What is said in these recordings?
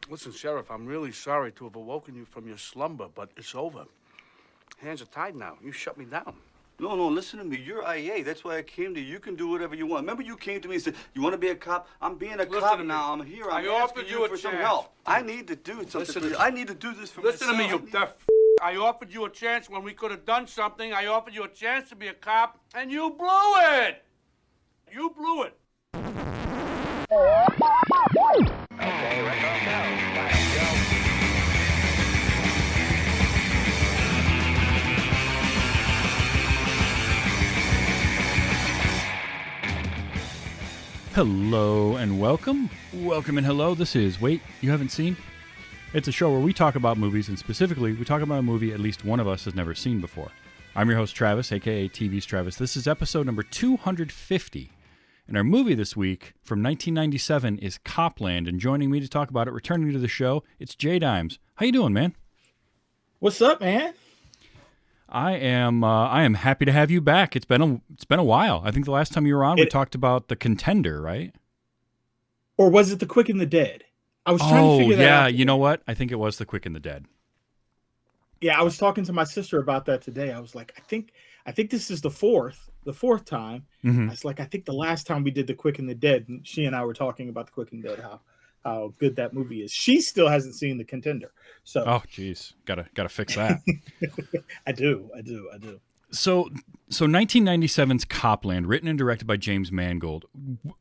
Listen, Sheriff, I'm really sorry to have awoken you from your slumber, but it's over. Hands are tied now. You shut me down. No, listen to me. You're IA. That's why I came to you. You can do whatever you want. Remember you came to me and said, you want to be a cop? I'm being a Listen cop to me. now. I'm here. I'm I asking offered you a for some chance. help. I need to do something. Listen for to you. me. I need to do this for Listen myself. to me, you deaf. I offered you a chance when we could have done something. I offered you a chance to be a cop, and you blew it. You blew it. Okay, let's all go. Let's go. Hello and welcome. Welcome and hello. This is Wait, You Haven't Seen? It's a show where we talk about movies, and specifically, we talk about a movie at least one of us has never seen before. I'm your host, Travis, aka TV's Travis. This is episode number 250. And our movie this week from 1997 is Copland, and joining me to talk about it, returning to the show, it's JayDimes. How you doing, man? What's up, man? I am happy to have you back. It's been a while. I think the last time you were on, we talked about The Contender, right? Or was it The Quick and the Dead? I was trying to figure that out. Yeah, you know what? I think it was The Quick and the Dead. Yeah, I was talking to my sister about that today. I was like, I think this is the fourth time. Mm-hmm. I was like, I think the last time we did The Quick and the Dead, and she and I were talking about The Quick and the Dead, how good that movie is. She still hasn't seen The Contender. So oh, geez, gotta fix that. I do. So 1997's Copland, written and directed by James Mangold.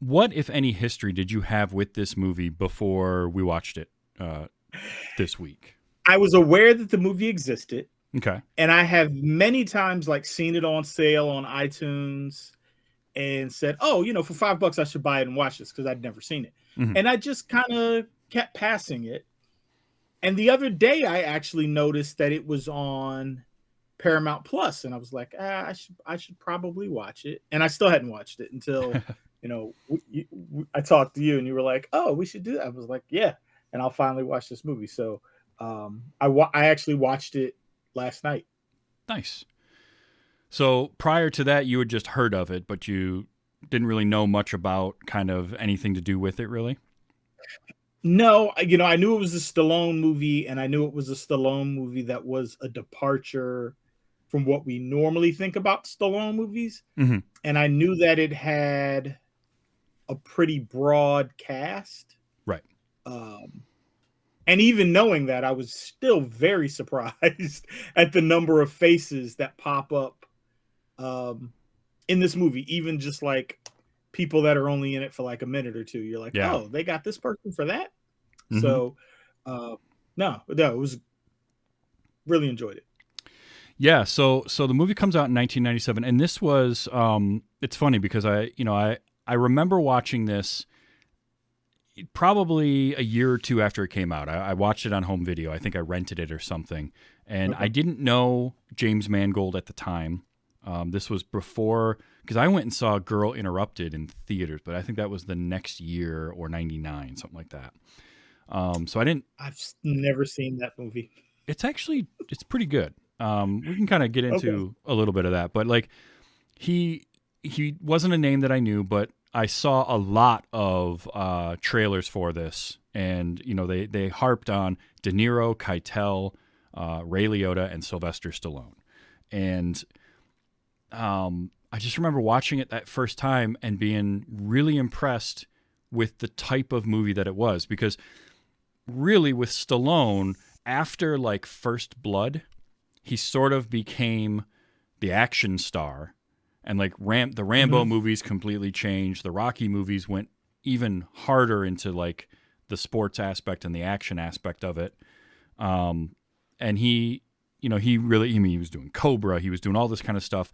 What, if any, history did you have with this movie before we watched it this week? I was aware that the movie existed. Okay. And I have many times seen it on sale on iTunes and said, oh, for $5 I should buy it and watch this because I'd never seen it. Mm-hmm. And I just kind of kept passing it. And the other day I actually noticed that it was on Paramount Plus, and I was like, I should probably watch it. And I still hadn't watched it until, I talked to you and you were like, oh, we should do that. I was like, yeah. And I'll finally watch this movie. So I actually watched it last night. Nice. So prior to that, you had just heard of it, but you didn't really know much about kind of anything to do with it, really? No, I knew it was a Stallone movie, and I knew it was a Stallone movie that was a departure from what we normally think about Stallone movies. Mm-hmm. And I knew that it had a pretty broad cast. Right. And even knowing that, I was still very surprised at the number of faces that pop up in this movie, even just people that are only in it for a minute or two. You're like, yeah. Oh, they got this person for that? Mm-hmm. So, no, it was really enjoyed it. Yeah, so the movie comes out in 1997, and this was it's funny because I remember watching this probably a year or two after it came out. I watched it on home video. I think I rented it or something, and I didn't know James Mangold at the time. This was before, because I went and saw Girl Interrupted in theaters, but I think that was the next year or 99, something like that. So I didn't. I've never seen that movie. It's pretty good. We can kind of get into a little bit of that, but he wasn't a name that I knew, but I saw a lot of trailers for this, and they harped on De Niro, Keitel, Ray Liotta, and Sylvester Stallone, and I just remember watching it that first time and being really impressed with the type of movie that it was, because really with Stallone, after First Blood, he sort of became the action star, and the Rambo movies completely changed. The Rocky movies went even harder into the sports aspect and the action aspect of it. And he was doing Cobra, he was doing all this kind of stuff.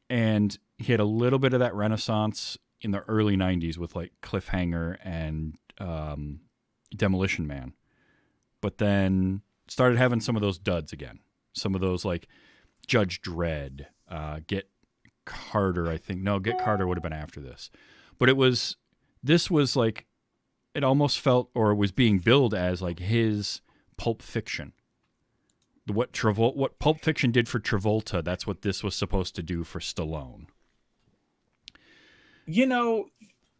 And he had a little bit of that renaissance in the early 90s with Cliffhanger and Demolition Man. But then started having some of those duds again. Some of those Judge Dredd, Get Carter, I think. No, Get Carter would have been after this. But this was it almost felt, or was being billed as his Pulp Fiction. What Pulp Fiction did for Travolta, that's what this was supposed to do for Stallone.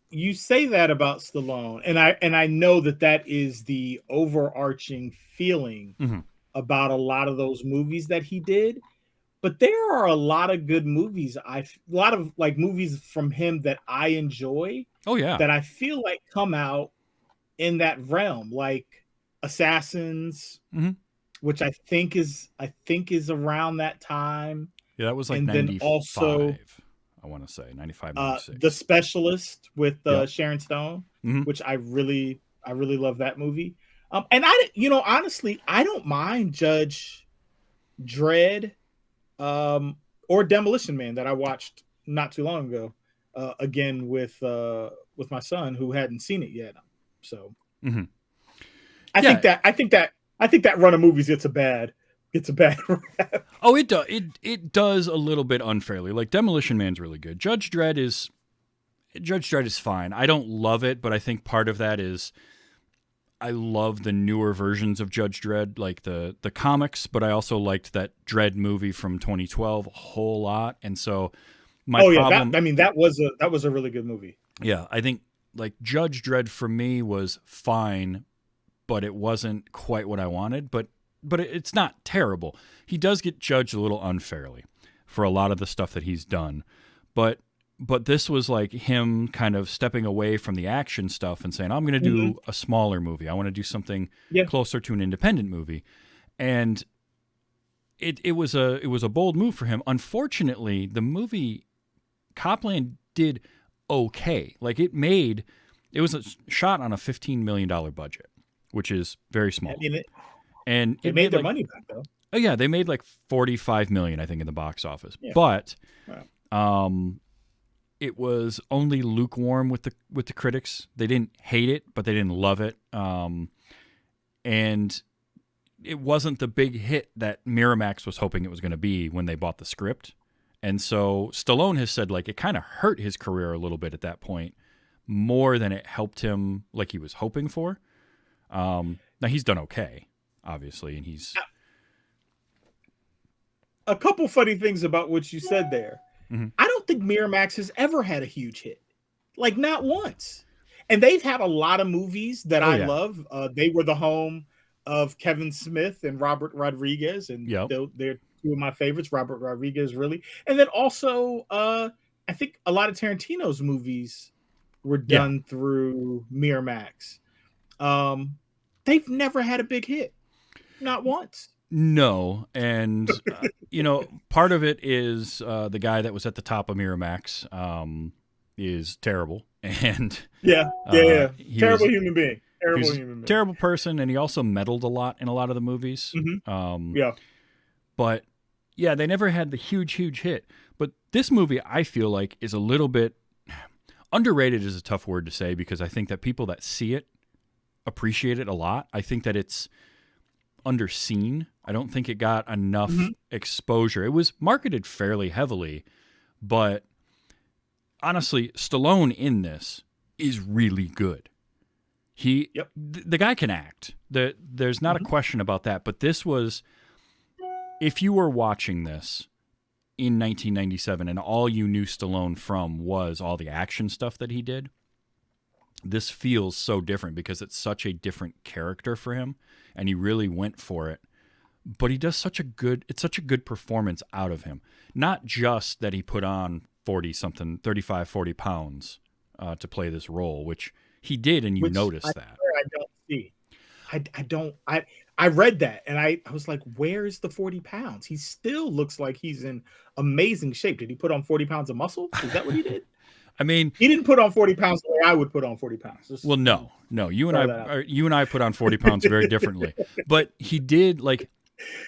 you say that about Stallone, and I know that is the overarching feeling Mhm. about a lot of those movies that he did. But there are a lot of good movies. A lot of like movies from him that I enjoy Oh yeah. that I feel like come out in that realm, like Assassins, Mhm. which I think is around that time, Yeah, that was like and then also 95. I want to say 95, 96. The Specialist with Yep. Sharon Stone, Mhm. which I really love that movie. And honestly, I don't mind Judge Dredd, or Demolition Man that I watched not too long ago, again with my son who hadn't seen it yet. So Mhm. I Yeah. think that I think that I think that run of movies gets a bad rap. Oh, it does. It does a little bit unfairly. Like Demolition Man's really good. Judge Dredd is fine. I don't love it, but I think part of that is I love the newer versions of Judge Dredd, like the comics, but I also liked that Dredd movie from 2012 a whole lot. And so my Oh yeah, problem, that was a really good movie. yeah, I think like Judge Dredd for me was fine, but it wasn't quite what I wanted. But it's not terrible. He does get judged a little unfairly for a lot of the stuff that he's done, but this was like him kind of stepping away from the action stuff and saying, I'm going to do a smaller movie. I want to do something Yeah. closer to an independent movie. And it was a bold move for him. Unfortunately, the movie Copland did okay. Like it was shot on a $15 million budget, which is very small. I mean, and it it made their like, money back though. Oh yeah, they made like 45 million, I think, in the box office. Yeah. But Wow. it was only lukewarm with the critics. They didn't hate it, but they didn't love it. And it wasn't the big hit that Miramax was hoping it was going to be when they bought the script. And so Stallone has said like it kind of hurt his career a little bit at that point, more than it helped him like he was hoping for. Now he's done okay, obviously, and he's A couple funny things about what you said there. Mhm. I don't think Miramax has ever had a huge hit, like not once. And they've had a lot of movies that I yeah. love. They were the home of Kevin Smith and Robert Rodriguez, and Yep. they're two of my favorites. Robert Rodriguez, really, and then also I think a lot of Tarantino's movies were done through Miramax. They've never had a big hit, not once. No, and part of it is the guy that was at the top of Miramax is terrible, and Yeah. he Terrible was- human being. he Terrible was a human being. terrible person, and he also meddled a lot in a lot of the movies. Yeah. But yeah, they never had the huge hit. But this movie, I feel like, is a little bit underrated. Is a tough word to say because I think that people that see it appreciate it a lot. I think that it's underseen. I don't think it got enough exposure. It was marketed fairly heavily, but honestly, Stallone in this is really good. The guy can act. There's not a question about that. But this was, if you were watching this in 1997 and all you knew Stallone from was all the action stuff that he did, this feels so different because it's such a different character for him, and he really went for it. But he does such a good performance out of him. Not just that he put on 35, 40 pounds to play this role, which he did, and you notice that. I don't see. I read that and I was like, where's the 40 pounds? He still looks like he's in amazing shape. Did he put on 40 pounds of muscle? Is that what he did? I mean, he didn't put on 40 pounds the way I would put on 40 pounds. Well, no. You and I put on 40 pounds very differently. But he did, like,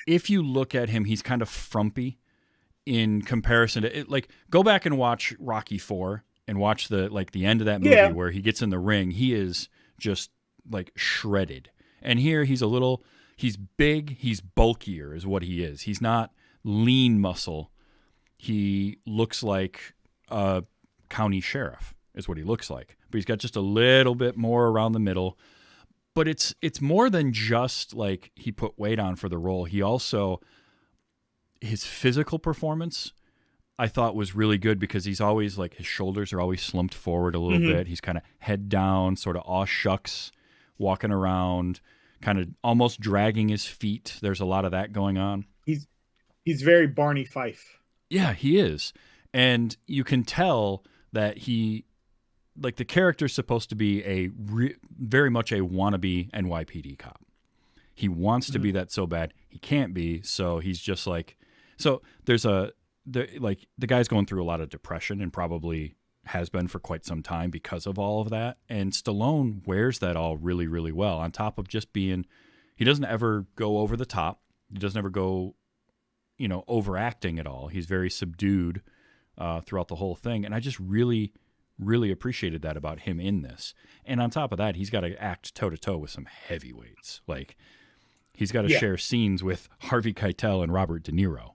if you look at him, he's kind of frumpy in comparison to it. Like, go back and watch Rocky IV and watch the end of that movie where he gets in the ring. He is just like shredded. And here he's big, he's bulkier is what he is. He's not lean muscle. He looks like a county sheriff is what he looks like. But he's got just a little bit more around the middle. But it's more than just like he put weight on for the role. He also, his physical performance I thought was really good because he's always like his shoulders are always slumped forward a little bit. He's kind of head down, sort of aw shucks, walking around, kind of almost dragging his feet. There's a lot of that going on. He's very Barney Fife. Yeah, he is. And you can tell that he, like, the character's supposed to be very much a wannabe NYPD cop. He wants to be that so bad. He can't be, so he's just like... So there's the guy's going through a lot of depression and probably has been for quite some time because of all of that. And Stallone wears that all really, really well, on top of just being... He doesn't ever go over the top. He doesn't ever go... overacting at all. He's very subdued throughout the whole thing. And I just really, really appreciated that about him in this. And on top of that, he's got to act toe-to-toe with some heavyweights. Like, he's got to share scenes with Harvey Keitel and Robert De Niro,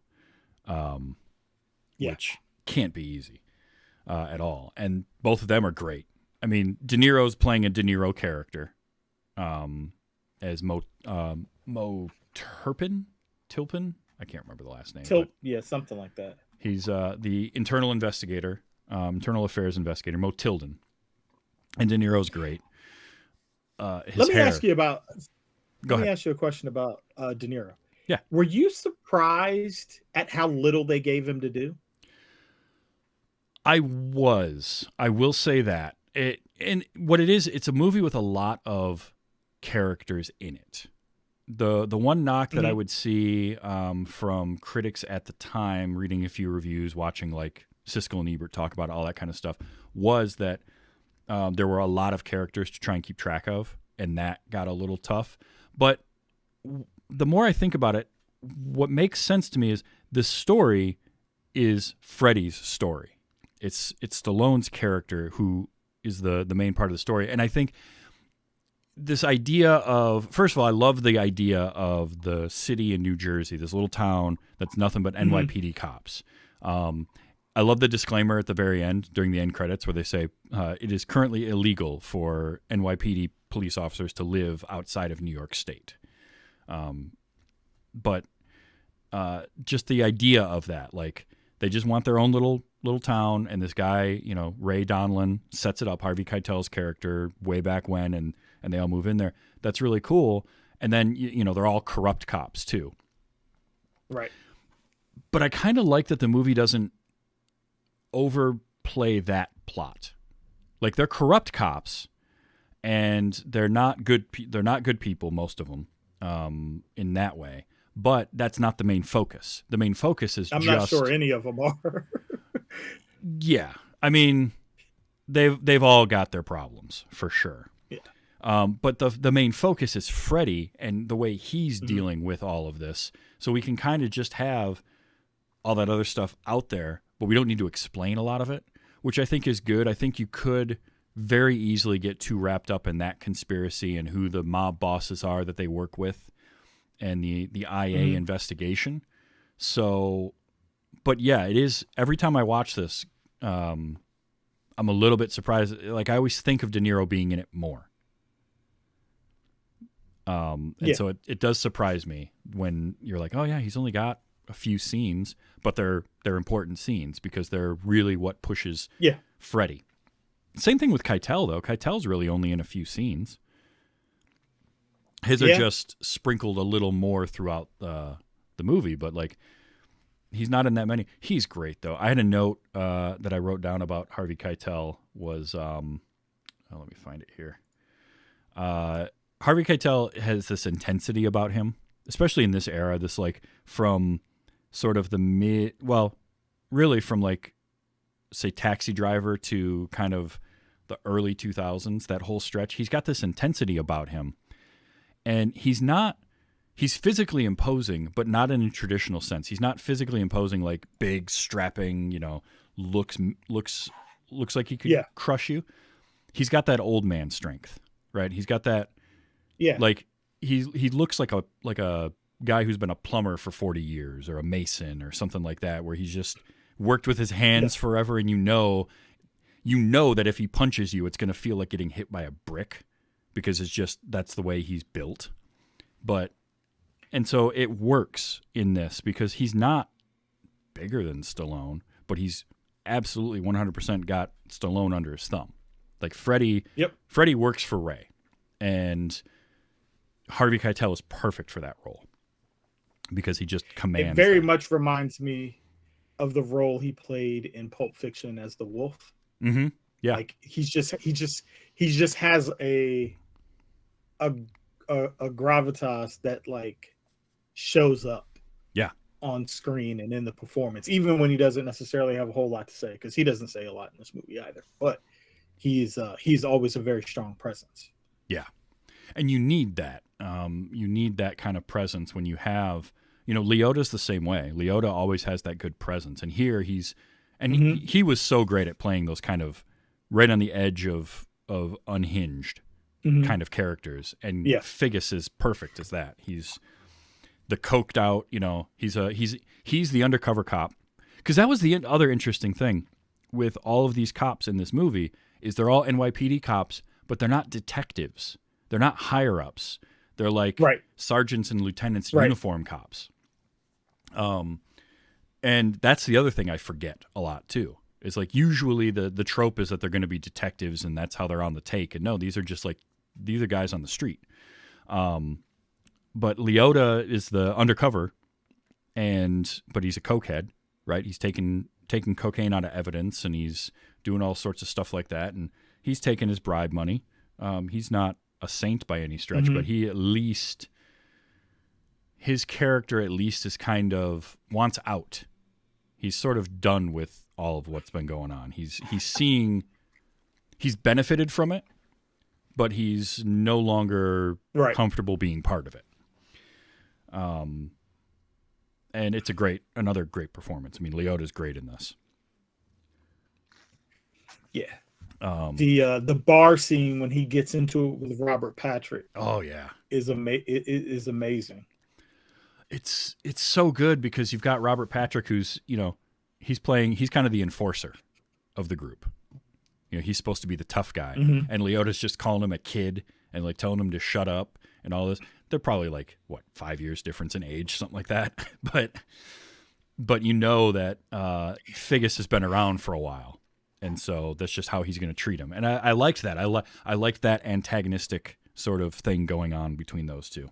which can't be easy at all. And both of them are great. I mean, De Niro's playing a De Niro character as Mo Tilpin? I can't remember the last name. Something like that. He's the internal investigator, internal affairs investigator, Mo Tilden. And De Niro's great. Let me ask you about... Go ahead. Let me ask you a question about De Niro. Yeah. Were you surprised at how little they gave him to do? I was. I will say that. And what it is, it's a movie with a lot of characters in it. The one knock that I would see from critics at the time, reading a few reviews, watching like Siskel and Ebert talk about all that kind of stuff, was that there were a lot of characters to try and keep track of, and that got a little tough. But the more I think about it, what makes sense to me is the story is Freddy's story. It's Stallone's character who is the main part of the story. And I think this idea of, first of all, I love the idea of the city in New Jersey, this little town that's nothing but NYPD cops. I love the disclaimer at the very end during the end credits where they say it is currently illegal for NYPD police officers to live outside of New York State. But just the idea of that, like they just want their own little town, and this guy, Ray Donlin sets it up, Harvey Keitel's character way back when, and they all move in there. That's really cool. And then, they're all corrupt cops too. Right. But I kind of like that the movie doesn't overplay that plot. Like, they're corrupt cops, and they're not good people, most of them, in that way. But that's not the main focus. The main focus is I'm not sure any of them are. Yeah. I mean, they've all got their problems, for sure. Yeah. But the main focus is Freddy and the way he's dealing with all of this. So we can kind of just have all that other stuff out there, but we don't need to explain a lot of it, which I think is good. I think you could very easily get too wrapped up in that conspiracy and who the mob bosses are that they work with and the IA investigation. So, but yeah, it is, every time I watch this, I'm a little bit surprised. Like, I always think of De Niro being in it more. So it does surprise me when you're like, oh yeah, he's only got a few scenes, but they're important scenes because they're really what pushes Freddy. Same thing with Keitel, though. Keitel's really only in a few scenes. His are just sprinkled a little more throughout the movie, but like, he's not in that many. He's great, though. I had a note that I wrote down about Harvey Keitel was, let me find it here. Harvey Keitel has this intensity about him, especially in this era, this like from sort of the really from like, say, Taxi Driver to kind of the early 2000s, that whole stretch. He's got this intensity about him. And he's physically imposing, but not in a traditional sense. He's not physically imposing like big, strapping, looks like he could crush you. He's got that old man strength, right? He's got that, like he looks like a guy who's been a plumber for 40 years or a mason or something like that, where he's just worked with his hands forever. And you know that if he punches you, it's going to feel like getting hit by a brick. Because that's the way he's built. And so it works in this because he's not bigger than Stallone, but he's absolutely 100% got Stallone under his thumb. Like Freddie works for Ray, and Harvey Keitel is perfect for that role because he just commands. It very much reminds me of the role he played in Pulp Fiction as the Wolf. Mm-hmm. Yeah, like he just has a gravitas that like shows up. Yeah. On screen and in the performance, even when he doesn't necessarily have a whole lot to say, because he doesn't say a lot in this movie either. But he's always a very strong presence. Yeah, and you need that. You need that kind of presence when you have, Liotta's the same way. Liotta always has that good presence, and here he was so great at playing those kind of right on the edge of unhinged kind of characters, and Figgis is perfect as that. He's the coked out, he's the undercover cop. Because that was the other interesting thing with all of these cops in this movie is they're all NYPD cops, but they're not detectives. They're not higher ups. They're like sergeants and lieutenants, uniform cops. And that's the other thing I forget a lot too. Is like usually the trope is that they're going to be detectives and that's how they're on the take. And no, these are guys on the street. But Liotta is the undercover, but he's a cokehead, right? He's taking cocaine out of evidence, and he's doing all sorts of stuff like that, and he's taking his bribe money. He's not a saint by any stretch, but his character at least is kind of wants out. He's sort of done with all of what's been going on. He's benefited from it, but he's no longer comfortable being part of it. And it's another great performance. I mean, Liotta's great in this. Yeah. The bar scene when he gets into it with Robert Patrick. Oh yeah, is amazing. It's so good because you've got Robert Patrick, who's he's kind of the enforcer of the group. He's supposed to be the tough guy, and Liotta's just calling him a kid and like telling him to shut up and all this. They're probably like 5 years difference in age, something like that. But that Figgis has been around for a while, and so that's just how he's going to treat him. And I liked that. I liked that antagonistic sort of thing going on between those two.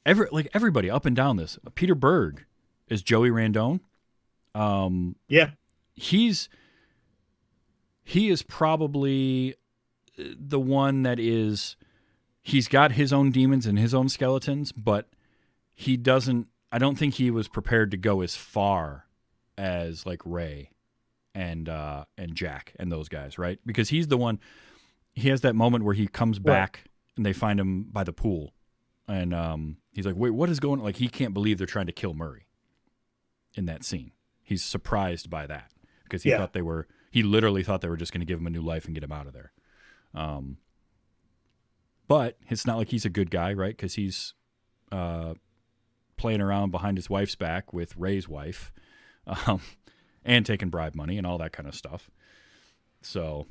Everybody up and down this. Peter Berg is Joey Randone. He is probably the one that he's got his own demons and his own skeletons, but I don't think he was prepared to go as far as like Ray and Jack and those guys, right? Because he's the one, he has that moment where he comes back and they find him by the pool, and he's like, wait, what is going on? Like, he can't believe they're trying to kill Murray in that scene. He's surprised by that because he literally thought they were just going to give him a new life and get him out of there. But it's not like he's a good guy, right? Because he's playing around behind his wife's back with Ray's wife, and taking bribe money and all that kind of stuff. So,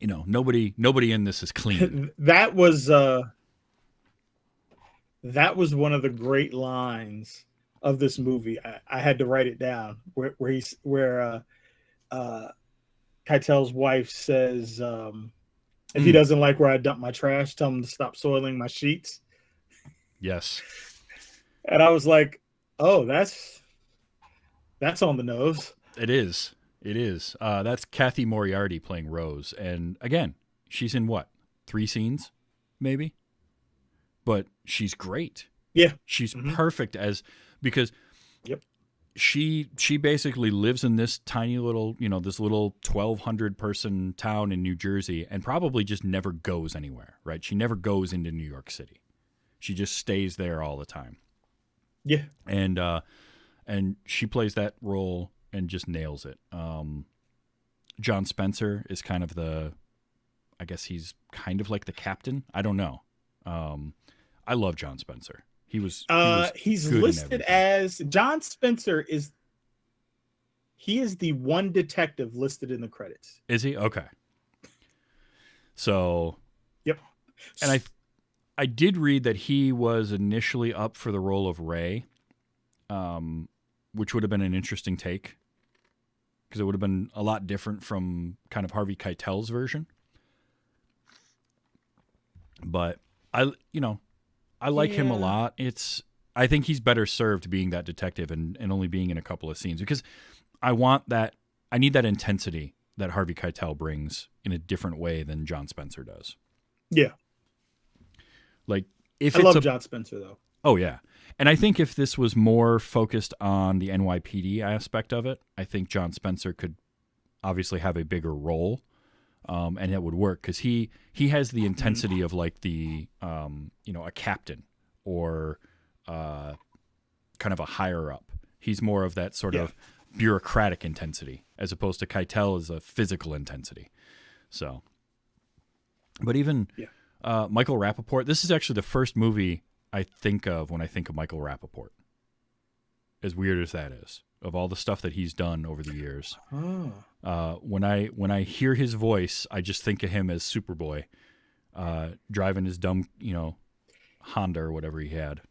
nobody in this is clean. That was one of the great lines of this movie. I had to write it down where Keitel's wife says, if he doesn't like where I dump my trash, tell him to stop soiling my sheets. Yes. And I was like, oh, that's on the nose. It is. That's Kathy Moriarty playing Rose. And again, she's in 3 scenes, maybe? But she's great. Yeah. She's perfect because she basically lives in this tiny little, this little 1,200 person town in New Jersey and probably just never goes anywhere, right? She never goes into New York City. She just stays there all the time. Yeah. And she plays that role and just nails it. John Spencer is kind of I guess he's kind of like the captain. I don't know. I love John Spencer. He's listed as John Spencer he is the one detective listed in the credits. Is he? Okay. So, yep. And I did read that he was initially up for the role of Ray, which would have been an interesting take because it would have been a lot different from kind of Harvey Keitel's version. But I like him a lot. I think he's better served being that detective and only being in a couple of scenes because I need that intensity that Harvey Keitel brings in a different way than John Spencer does. Yeah. Like I love John Spencer though. Oh yeah. And I think if this was more focused on the NYPD aspect of it, I think John Spencer could obviously have a bigger role. And it would work because he has the intensity of like the a captain or kind of a higher up. He's more of that sort of bureaucratic intensity as opposed to Keitel is a physical intensity. So, but even Michael Rappaport, this is actually the first movie I think of when I think of Michael Rappaport. As weird as that is, of all the stuff that he's done over the years. When I hear his voice, I just think of him as Superboy, driving his dumb, Honda or whatever he had.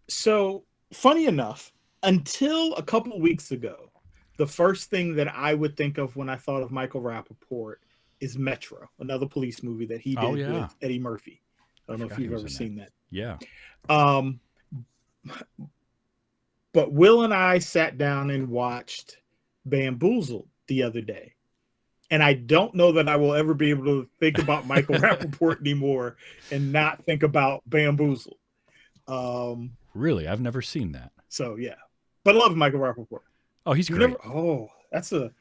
So, funny enough, until a couple of weeks ago, the first thing that I would think of when I thought of Michael Rappaport is Metro, another police movie that he did with Eddie Murphy. I don't know if you've ever seen that. Yeah. But Will and I sat down and watched Bamboozled the other day. And I don't know that I will ever be able to think about Michael Rappaport anymore and not think about Bamboozled. Really? I've never seen that. So, yeah. But I love Michael Rappaport. Oh, he's great. That's a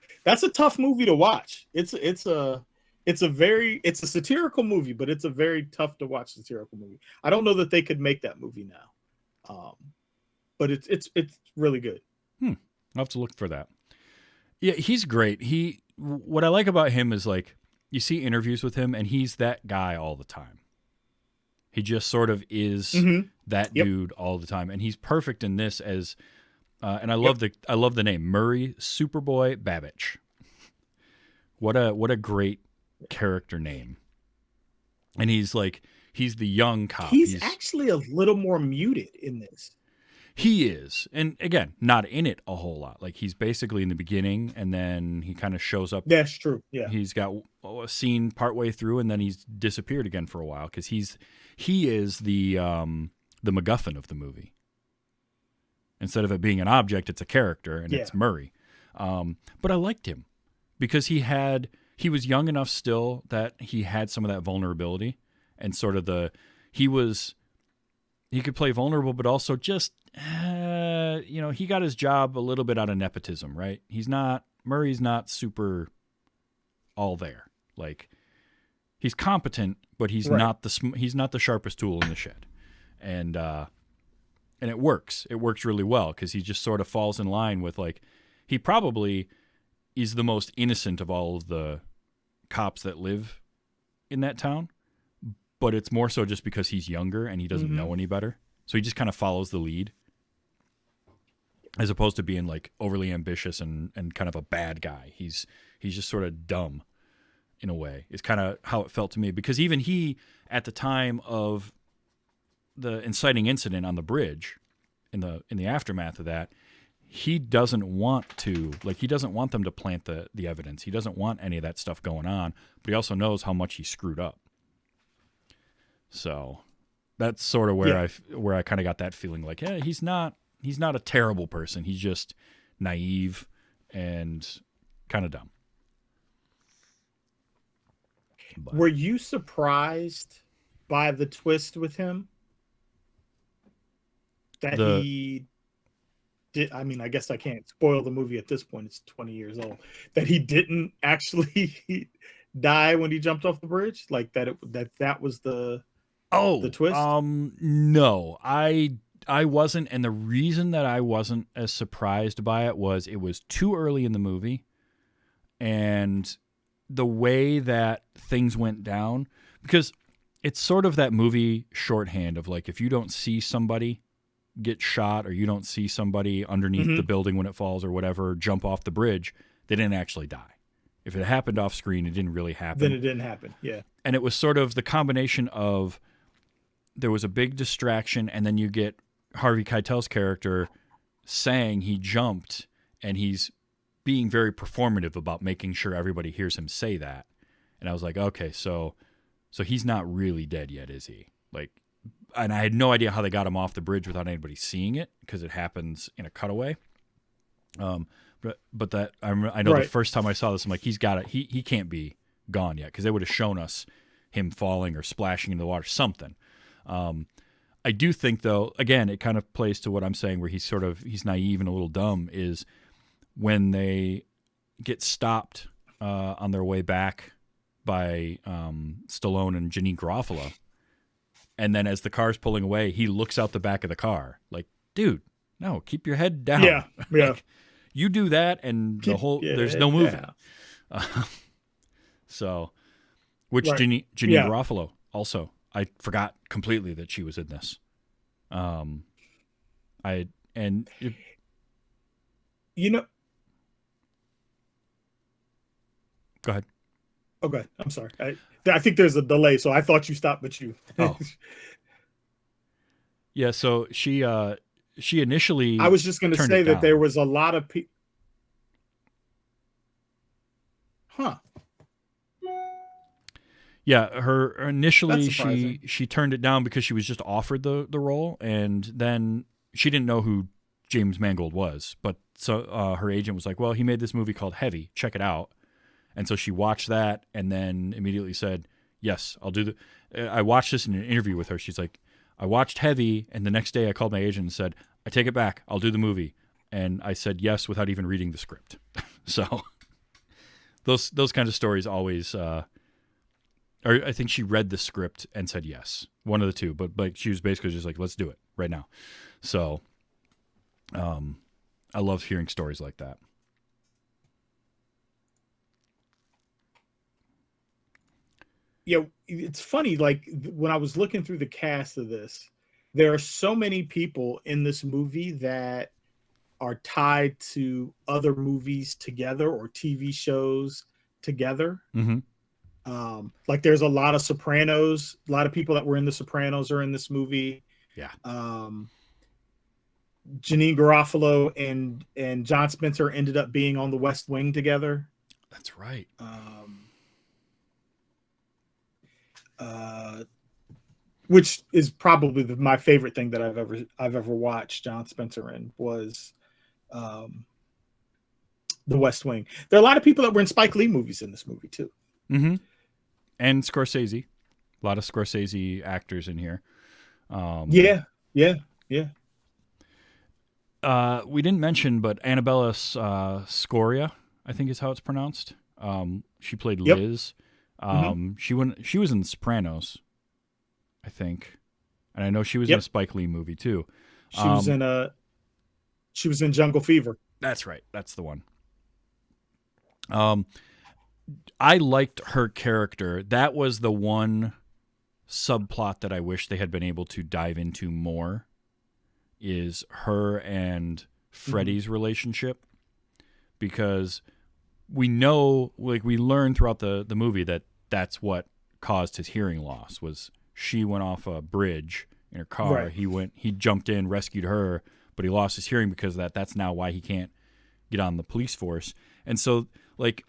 tough movie to watch. It's a satirical movie, but it's a very tough to watch satirical movie. I don't know that they could make that movie now. But it's really good. I'll have to look for that. Yeah, he's great. What I like about him is like you see interviews with him and he's that guy all the time. He just sort of is that dude all the time. And he's perfect in this as and I love the name Murray Superboy Babich. What a great character name. And he's the young cop. He's actually a little more muted in this. He is. And again, not in it a whole lot. Like he's basically in the beginning and then he kind of shows up. That's true. Yeah. He's got a scene partway through and then he's disappeared again for a while because he is the MacGuffin of the movie. Instead of it being an object, it's a character and it's Murray. But I liked him because he was young enough still that he had some of that vulnerability and sort of he could play vulnerable, but also just, he got his job a little bit out of nepotism, right? Murray's not super all there. Like he's competent, but he's not the sharpest tool in the shed. And it works. It works really well because he just sort of falls in line with he probably is the most innocent of all of the cops that live in that town. But it's more so just because he's younger and he doesn't know any better. So he just kind of follows the lead as opposed to being overly ambitious and kind of a bad guy. He's just sort of dumb in a way. It's kind of how it felt to me because even he, at the time of the inciting incident on the bridge, in the aftermath of that, he doesn't want them to plant the evidence. He doesn't want any of that stuff going on, but he also knows how much he screwed up. So that's sort of where I kind of got that feeling he's not a terrible person. He's just naive and kind of dumb. But were you surprised by the twist with him? That he did. I mean, I guess I can't spoil the movie at this point. It's 20 years old. That he didn't actually die when he jumped off the bridge. That was the twist. No, I wasn't, and the reason that I wasn't as surprised by it was too early in the movie, and the way that things went down, because it's sort of that movie shorthand of if you don't see somebody get shot or you don't see somebody underneath the building when it falls or whatever jump off the bridge, they didn't actually die. If it happened off screen, it didn't really happen. Then it didn't happen. Yeah. And it was sort of the combination of there was a big distraction, and then you get Harvey Keitel's character saying he jumped, and he's being very performative about making sure everybody hears him say that. And I was like, okay, so he's not really dead yet, is he? Like, and I had no idea how they got him off the bridge without anybody seeing it, because it happens in a cutaway. But that I know Right. the first time I saw this, I'm like, he's got it. He can't be gone yet, because they would have shown us him falling or splashing into the water, something. I do think, though, again, it kind of plays to what I'm saying, where he's naive and a little dumb, is when they get stopped on their way back by Stallone and Janeane Garofalo. And then as the car's pulling away, he looks out the back of the car like, dude, no, keep your head down. Yeah, yeah. Like, you do that and there's no moving. So, which Right. Janeane Yeah. Garofalo also, I forgot completely that she was in this. You know, Go ahead. okay, I'm sorry. I think there's a delay, so I thought you stopped, but you. Oh. Yeah, so she initially I was just going to turned say it that down. there was a lot of people. Huh. Yeah, her initially That's surprising. she turned it down because she was just offered the role, and then she didn't know who James Mangold was. But so her agent was like, "Well, he made this movie called Heavy. Check it out." And so she watched that, and then immediately said, "Yes, I'll do the." I watched this in an interview with her. She's like, "I watched Heavy, and the next day I called my agent and said, I take it back. I'll do the movie." And I said yes without even reading the script. So those kind of stories always. Or I think she read the script and said yes, one of the two. But she was basically just like, "Let's do it right now." So, I love hearing stories like that. Yeah, it's funny. Like when I was looking through the cast of this, there are so many people in this movie that are tied to other movies together or TV shows together. Mm-hmm. Like there's a lot of Sopranos. A lot of people that were in the Sopranos are in this movie. Yeah. Janeane Garofalo and John Spencer ended up being on The West Wing together. That's right. Which is probably my favorite thing that I've ever watched John Spencer in was The West Wing. There are a lot of people that were in Spike Lee movies in this movie too. Mm-hmm. And Scorsese. A lot of Scorsese actors in here. Yeah. We didn't mention, but Annabella Scoria, I think is how it's pronounced. She played Yep. Liz. She was in The Sopranos, I think, and I know she was in Yep. a Spike Lee movie too. She was in Jungle Fever. That's right. That's the one. I liked her character. That was the one subplot that I wish they had been able to dive into more, is her and Freddie's relationship. Because we know, like we learn throughout the movie that that's what caused his hearing loss, was she went off a bridge in her car. Right. He jumped in, rescued her, but he lost his hearing because of that. That's now why he can't get on the police force. And so, like,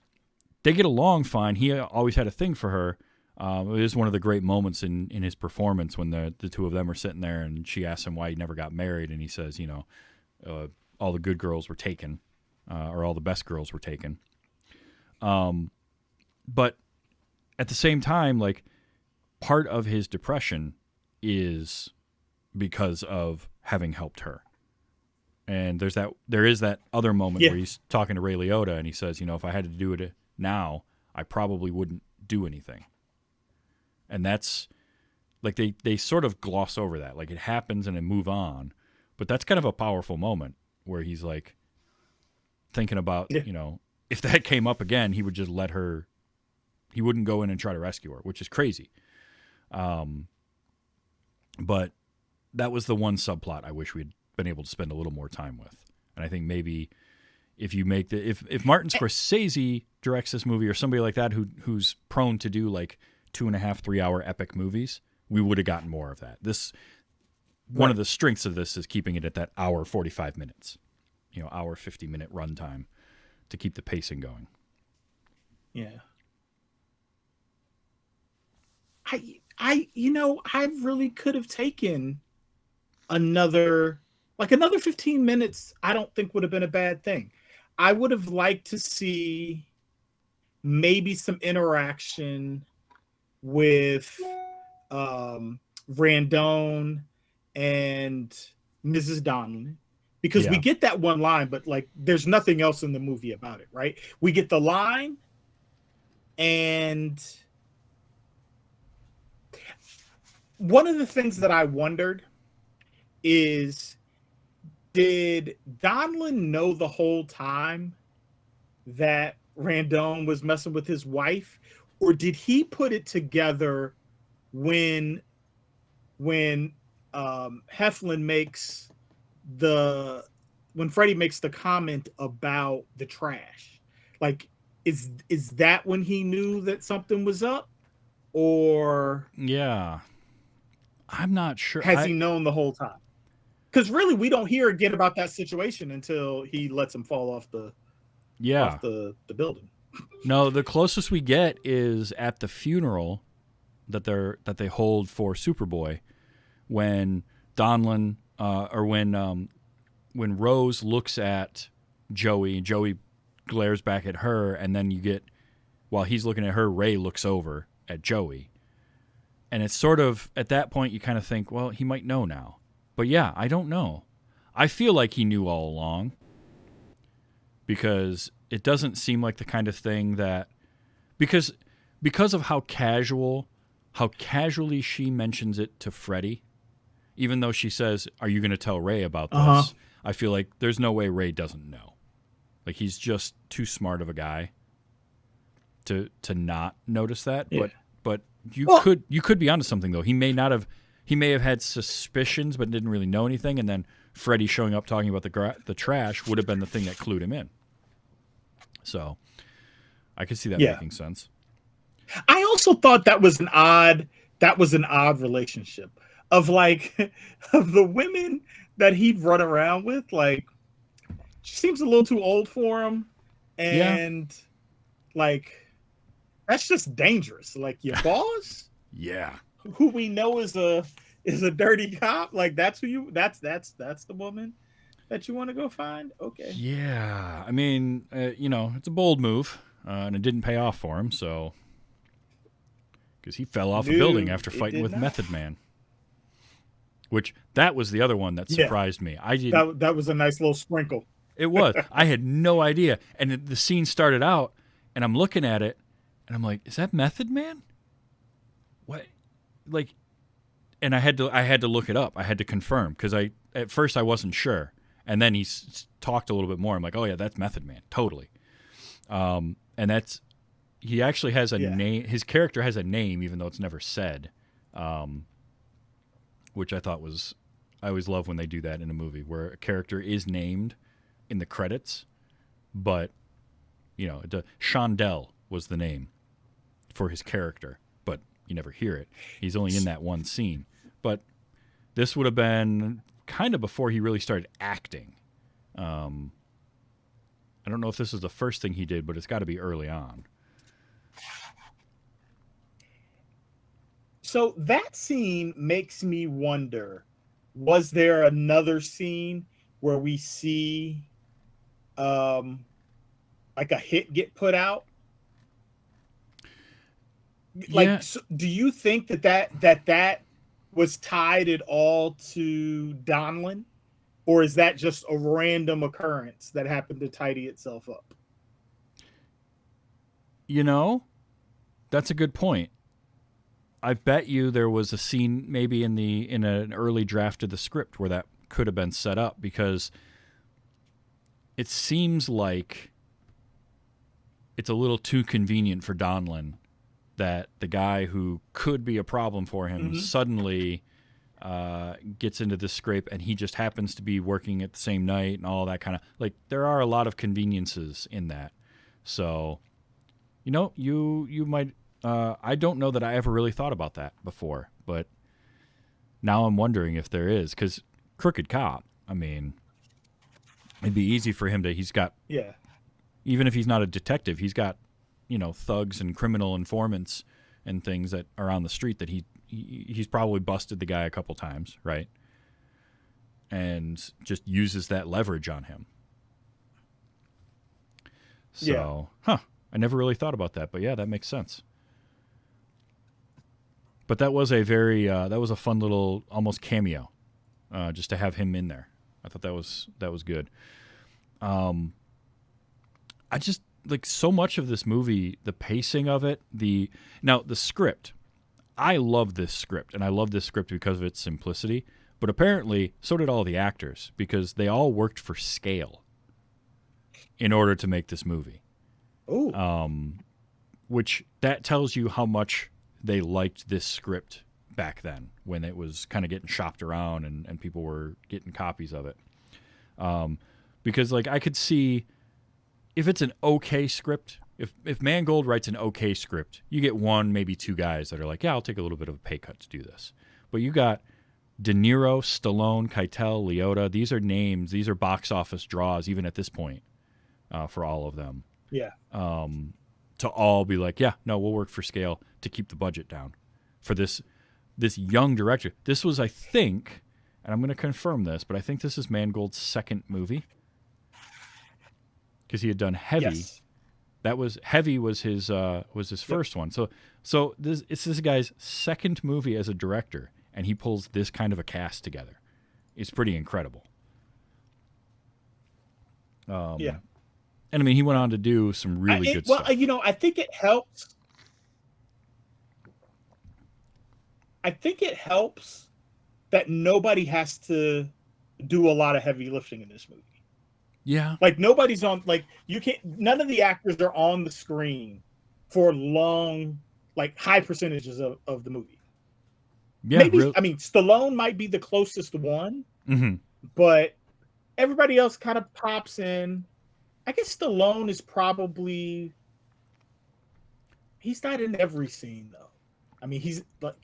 they get along fine. He always had a thing for her. It is one of the great moments in his performance when the two of them are sitting there and she asks him why he never got married. And he says, all the good girls were taken, or all the best girls were taken. But at the same time, like, part of his depression is because of having helped her. And there is that other moment where he's talking to Ray Liotta and he says, if I had to do it now, I probably wouldn't do anything. And that's like, they sort of gloss over that. Like, it happens and then move on. But that's kind of a powerful moment where he's like thinking about, if that came up again, he would just let her, he wouldn't go in and try to rescue her, which is crazy. But that was the one subplot I wish we'd been able to spend a little more time with. And I think maybe if you make if Martin Scorsese directs this movie, or somebody like that who's prone to do like 2.5-3 hour epic movies, we would have gotten more of that. One of the strengths of this is keeping it at that hour 45 minutes, hour 50-minute runtime to keep the pacing going. Yeah. I really could have taken another 15 minutes. I don't think would have been a bad thing. I would have liked to see maybe some interaction with Randone and Mrs. Donlin, because we get that one line, but like there's nothing else in the movie about it, right? We get the line, and one of the things that I wondered is, did Donlin know the whole time that Randone was messing with his wife, or did he put it together when Heflin makes when Freddie makes the comment about the trash? Like, is that when he knew that something was up, or I'm not sure. Has he known the whole time? Because really, we don't hear again about that situation until he lets him fall off the building. No, the closest we get is at the funeral that they hold for Superboy, when Donlin or when Rose looks at Joey, and Joey glares back at her, and then you get, while he's looking at her, Ray looks over at Joey. And it's sort of, at that point, you kind of think, well, he might know now. But yeah, I don't know. I feel like he knew all along, because it doesn't seem like the kind of thing that, because of how casually she mentions it to Freddie, even though she says, "Are you going to tell Ray about this?" I feel like there's no way Ray doesn't know. Like, he's just too smart of a guy to not notice that. Yeah. But you could be onto something, though. He may have had suspicions but didn't really know anything, and then Freddie showing up talking about the trash would have been the thing that clued him in. So I could see that making sense. I also thought that was an odd relationship of of the women that he'd run around with. Like, she seems a little too old for him, and that's just dangerous. Like, your boss, who we know is a dirty cop. Like, that's that's the woman that you want to go find. Okay. Yeah, I mean, it's a bold move, and it didn't pay off for him. So, because he fell off a building after fighting with Method Man. Which, that was the other one that surprised me. That was a nice little sprinkle. It was. I had no idea. And the scene started out, and I'm looking at it, and I'm like, is that Method Man? What? Like, and I had to look it up. I had to confirm, because at first I wasn't sure. And then he talked a little bit more. I'm like, oh yeah, that's Method Man. Totally. And he actually has a name. His character has a name, even though it's never said. Which I thought was, I always love when they do that in a movie where a character is named in the credits, but Shondell was the name for his character, but you never hear it. He's only in that one scene. But this would have been kind of before he really started acting. I don't know if this is the first thing he did, but it's got to be early on. So that scene makes me wonder, was there another scene where we see a hit get put out? So do you think that was tied at all to Donlin? Or is that just a random occurrence that happened to tidy itself up? That's a good point. I bet you there was a scene maybe in an early draft of the script where that could have been set up, because it seems like it's a little too convenient for Donlin that the guy who could be a problem for him suddenly gets into this scrape, and he just happens to be working at the same night and all that kind of, like, there are a lot of conveniences in that. So, you might, I don't know that I ever really thought about that before, but now I'm wondering if there is, because Crooked Cop, I mean, it'd be easy for him to, he's got, Yeah. even if he's not a detective, he's got, thugs and criminal informants and things that are on the street that he's probably busted the guy a couple times, right? And just uses that leverage on him. So, I never really thought about that, but yeah, that makes sense. But that was a very that was a fun little almost cameo, just to have him in there. I thought that was good. I just like so much of this movie, the pacing of it, the script. I love this script, and I love this script because of its simplicity. But apparently, so did all the actors, because they all worked for scale in order to make this movie. Ooh. Which that tells you how much they liked this script back then, when it was kind of getting shopped around and people were getting copies of it. Because like I could see if it's an okay script, if Mangold writes an okay script, you get one, maybe two guys that are like, yeah, I'll take a little bit of a pay cut to do this. But you got De Niro, Stallone, Keitel, Liotta. These are names. These are box office draws, even at this point, for all of them. Yeah. To all be like, yeah, no, we'll work for scale to keep the budget down for this young director. This was, I think, and I'm going to confirm this, but I think this is Mangold's second movie, because he had done Heavy. Yes. That was Heavy was his first one. So it's this guy's second movie as a director, and he pulls this kind of a cast together. It's pretty incredible. Yeah. And I mean, he went on to do some really good stuff. Well, I think it helps. I think it helps that nobody has to do a lot of heavy lifting in this movie. Yeah. Like nobody's on, like you can't, none of the actors are on the screen for long, like high percentages of the movie. Yeah. Maybe, really. I mean, Stallone might be the closest one, Mm-hmm. but everybody else kind of pops in. I guess Stallone is probably, he's not in every scene though. I mean,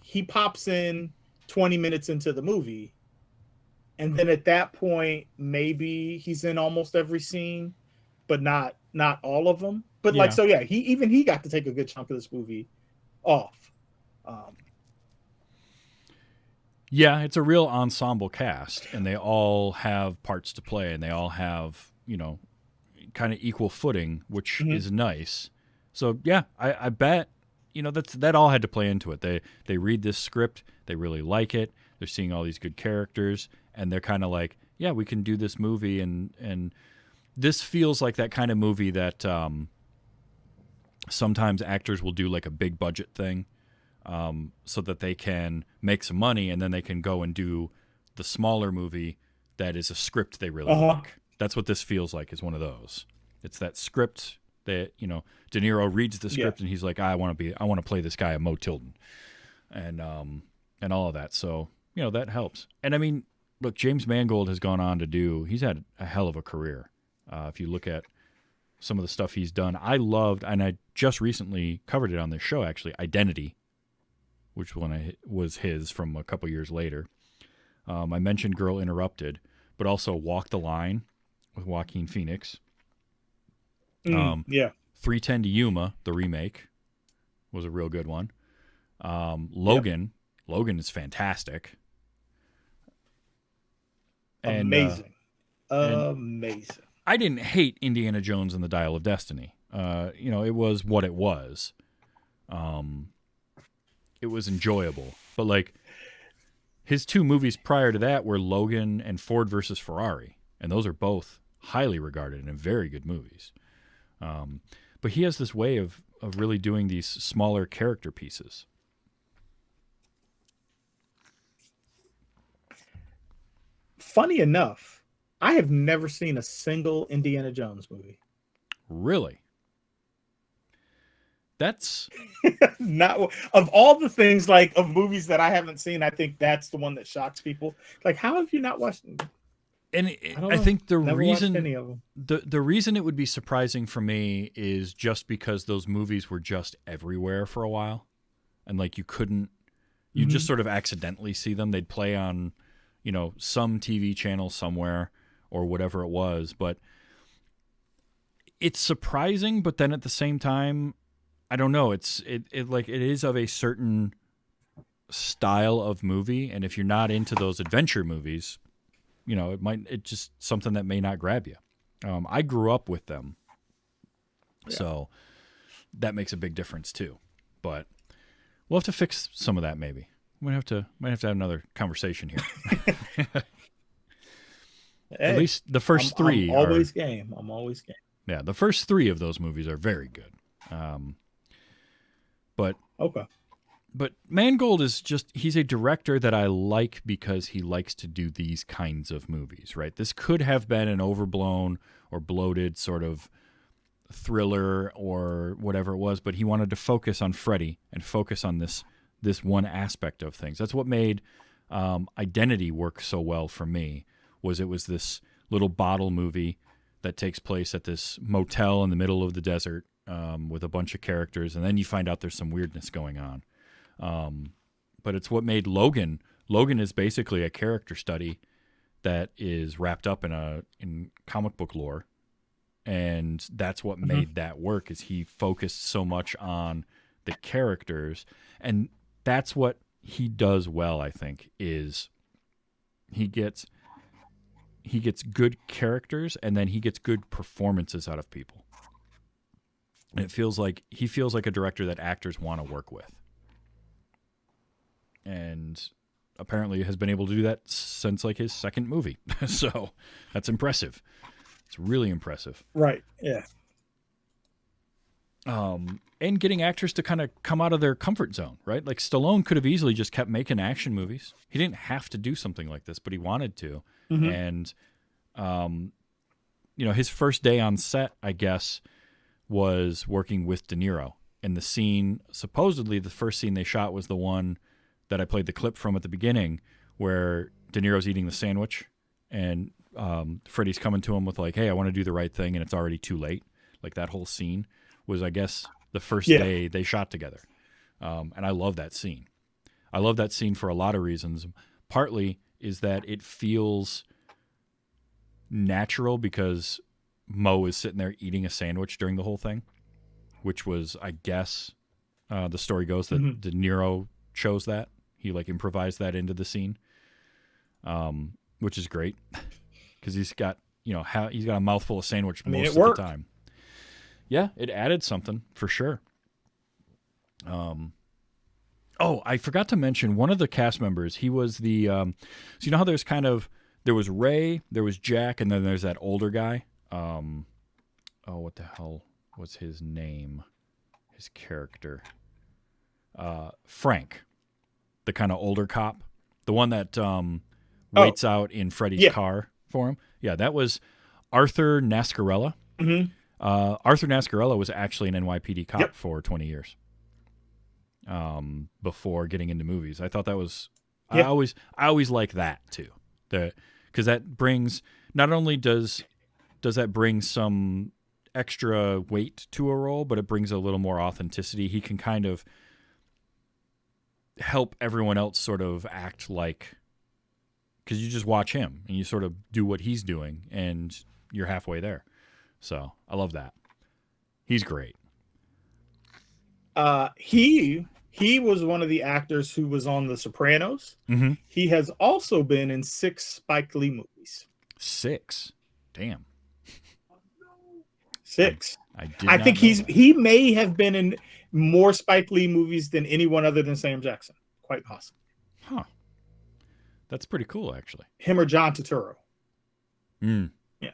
he pops in 20 minutes into the movie, and then at that point, maybe he's in almost every scene, but not all of them. But Yeah. like, so yeah, he got to take a good chunk of this movie off. Yeah, it's a real ensemble cast, and they all have parts to play, and they all have, kind of equal footing, which is nice. So yeah, I bet, that all had to play into it. They read this script, they really like it, they're seeing all these good characters, and they're kind of like, yeah, we can do this movie, and this feels like that kind of movie that sometimes actors will do like a big budget thing, so that they can make some money, and then they can go and do the smaller movie that is a script they really like. That's what this feels like, is one of those. It's that script that, De Niro reads the script and he's like, I want to play this guy, a Mo Tilden, and all of that. So, that helps. And I mean, look, James Mangold has gone on to he's had a hell of a career. If you look at some of the stuff he's done, I loved, and I just recently covered it on this show, actually, Identity, which one was his from a couple years later. I mentioned Girl Interrupted, but also Walk the Line with Joaquin Phoenix. 3:10 to Yuma, the remake, was a real good one. Logan is fantastic. And, amazing. Amazing. I didn't hate Indiana Jones and the Dial of Destiny. It was what it was. It was enjoyable. But like his two movies prior to that were Logan and Ford versus Ferrari. And those are both highly regarded and very good movies. But he has this way of really doing these smaller character pieces. Funny enough, I have never seen a single Indiana Jones movie. Really? That's not of all the things, like of movies that I haven't seen. I think that's the one that shocks people. Like, how have you not watched? And I think the reason any of them. the reason it would be surprising for me is just because those movies were just everywhere for a while, and like you couldn't You just sort of accidentally see them. They'd play on, you know, some TV channel somewhere or whatever it was. But it's surprising, but then at the same time, I don't know. It is of a certain style of movie, and if you're not into those adventure movies, you know, it's just something that may not grab you. I grew up with them, so that makes a big difference too. But we'll have to fix some of that. Maybe might have to have another conversation here. Hey, at least the first three. I'm always game. Yeah, the first three of those movies are very good. But okay. But Mangold is he's a director that I like because he likes to do these kinds of movies, right? This could have been an overblown or bloated sort of thriller or whatever it was, but he wanted to focus on Freddy and focus on this one aspect of things. That's what made Identity work so well for me, it was this little bottle movie that takes place at this motel in the middle of the desert with a bunch of characters, and then you find out there's some weirdness going on. But it's what made Logan. Logan is basically a character study that is wrapped up in comic book lore, and that's what made that work. Is he focused so much on the characters, and that's what he does well. I think is he gets good characters, and then he gets good performances out of people, and he feels like a director that actors want to work with. And apparently has been able to do that since like his second movie. So that's impressive. It's really impressive. Right. Yeah. And getting actors to kind of come out of their comfort zone, right? Like Stallone could have easily just kept making action movies. He didn't have to do something like this, but he wanted to. And, you know, his first day on set, I guess, was working with De Niro. And the scene, supposedly the first scene they shot was the one that I played the clip from at the beginning, where De Niro's eating the sandwich and Freddy's coming to him with like, hey, I want to do the right thing, and it's already too late. Like that whole scene was, I guess, the first day they shot together. And I love that scene. I love that scene for a lot of reasons. Partly is that it feels natural because Mo is sitting there eating a sandwich during the whole thing, which was, I guess, the story goes that De Niro chose that. He like improvised that into the scene, which is great because he's got he's got a mouthful of sandwich most of the time. Yeah, it added something for sure. Oh, I forgot to mention one of the cast members. He was the so you know how there was Ray, there was Jack, and then there's that older guy. What the hell was his name? His character, Frank. The kind of older cop, the one that waits out in Freddy's car for him. Yeah, that was Arthur Nascarella. Arthur Nascarella was actually an NYPD cop for 20 years before getting into movies. I thought that was I always like that too, because that brings, not only does that bring some extra weight to a role, but it brings a little more authenticity. He can kind of help everyone else sort of act like, because you just watch him and you sort of do what he's doing and you're halfway there. So I love that. He's great. He was one of the actors who was on The Sopranos. He has also been in 6 Spike Lee movies. 6? Damn. 6. I think he may have been in more Spike Lee movies than anyone other than Sam Jackson. Quite possible. Huh. That's pretty cool, actually. Him or John Turturro. Yeah.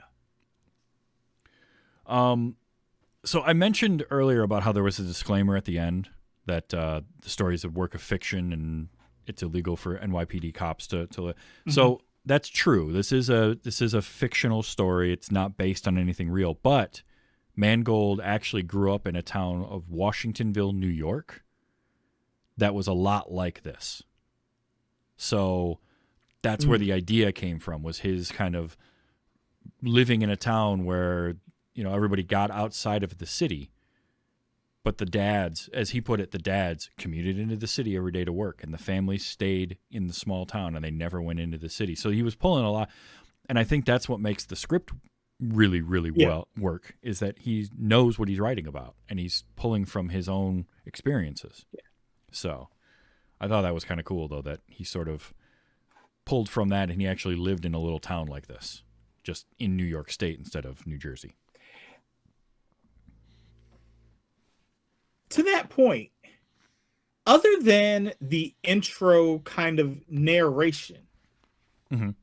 So I mentioned earlier about how there was a disclaimer at the end that the story is a work of fiction and it's illegal for NYPD cops to So that's true. This is a fictional story. It's not based on anything real, but Mangold actually grew up in a town of Washingtonville, New York, that was a lot like this. So that's where the idea came from, was his kind of living in a town where, everybody got outside of the city, But the dads, as he put it, the dads commuted into the city every day to work, and the families stayed in the small town, and they never went into the city. So he was pulling a lot, and I think that's what makes the script really, really well work, is that he knows what he's writing about, and he's pulling from his own experiences. Yeah. So I thought that was kind of cool, though, that he sort of pulled from that, and he actually lived in a little town like this, just in New York State instead of New Jersey. To that point, other than the intro kind of narration,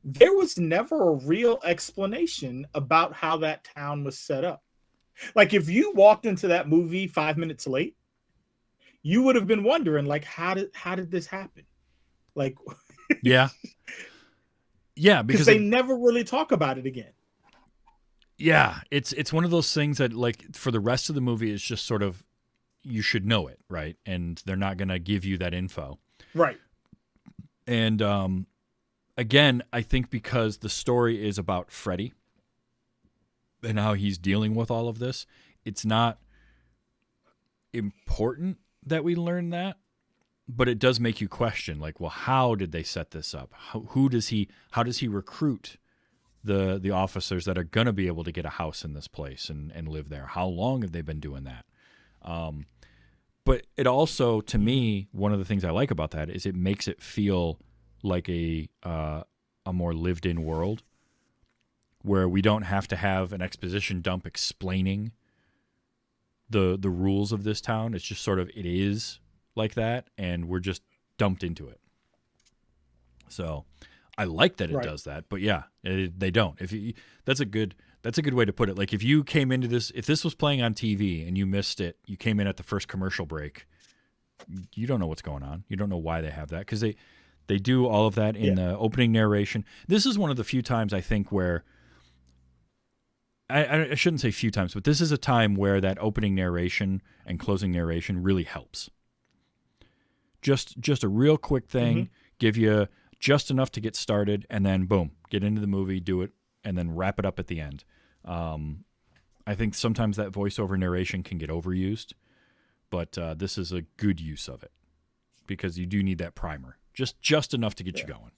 there was never a real explanation about how that town was set up. Like, if you walked into that movie 5 minutes late, you would have been wondering, like, how did this happen? Like, yeah, because they never really talk about it again. Yeah, it's one of those things that, like, for the rest of the movie, it's just sort of, you should know it, right? And they're not going to give you that info. Right. And again, I think because the story is about Freddy and how he's dealing with all of this, it's not important that we learn that, but it does make you question, like, well, how did they set this up? How does he recruit the officers that are going to be able to get a house in this place and live there? How long have they been doing that? But it also, to me, one of the things I like about that is it makes it feel like a more lived-in world, where we don't have to have an exposition dump explaining the rules of this town. It's just sort of, it is like that, and we're just dumped into it. So I like that it does that, but yeah, they don't. That's a good way to put it. Like, if you came into this, if this was playing on TV and you missed it, you came in at the first commercial break, you don't know what's going on. You don't know why they have that, because they do all of that in the opening narration. This is one of the few times, I think, where I shouldn't say few times, but this is a time where that opening narration and closing narration really helps. Just a real quick thing, give you just enough to get started, and then boom, get into the movie, do it, and then wrap it up at the end. I think sometimes that voiceover narration can get overused, but this is a good use of it, because you do need that primer, just enough to get you going.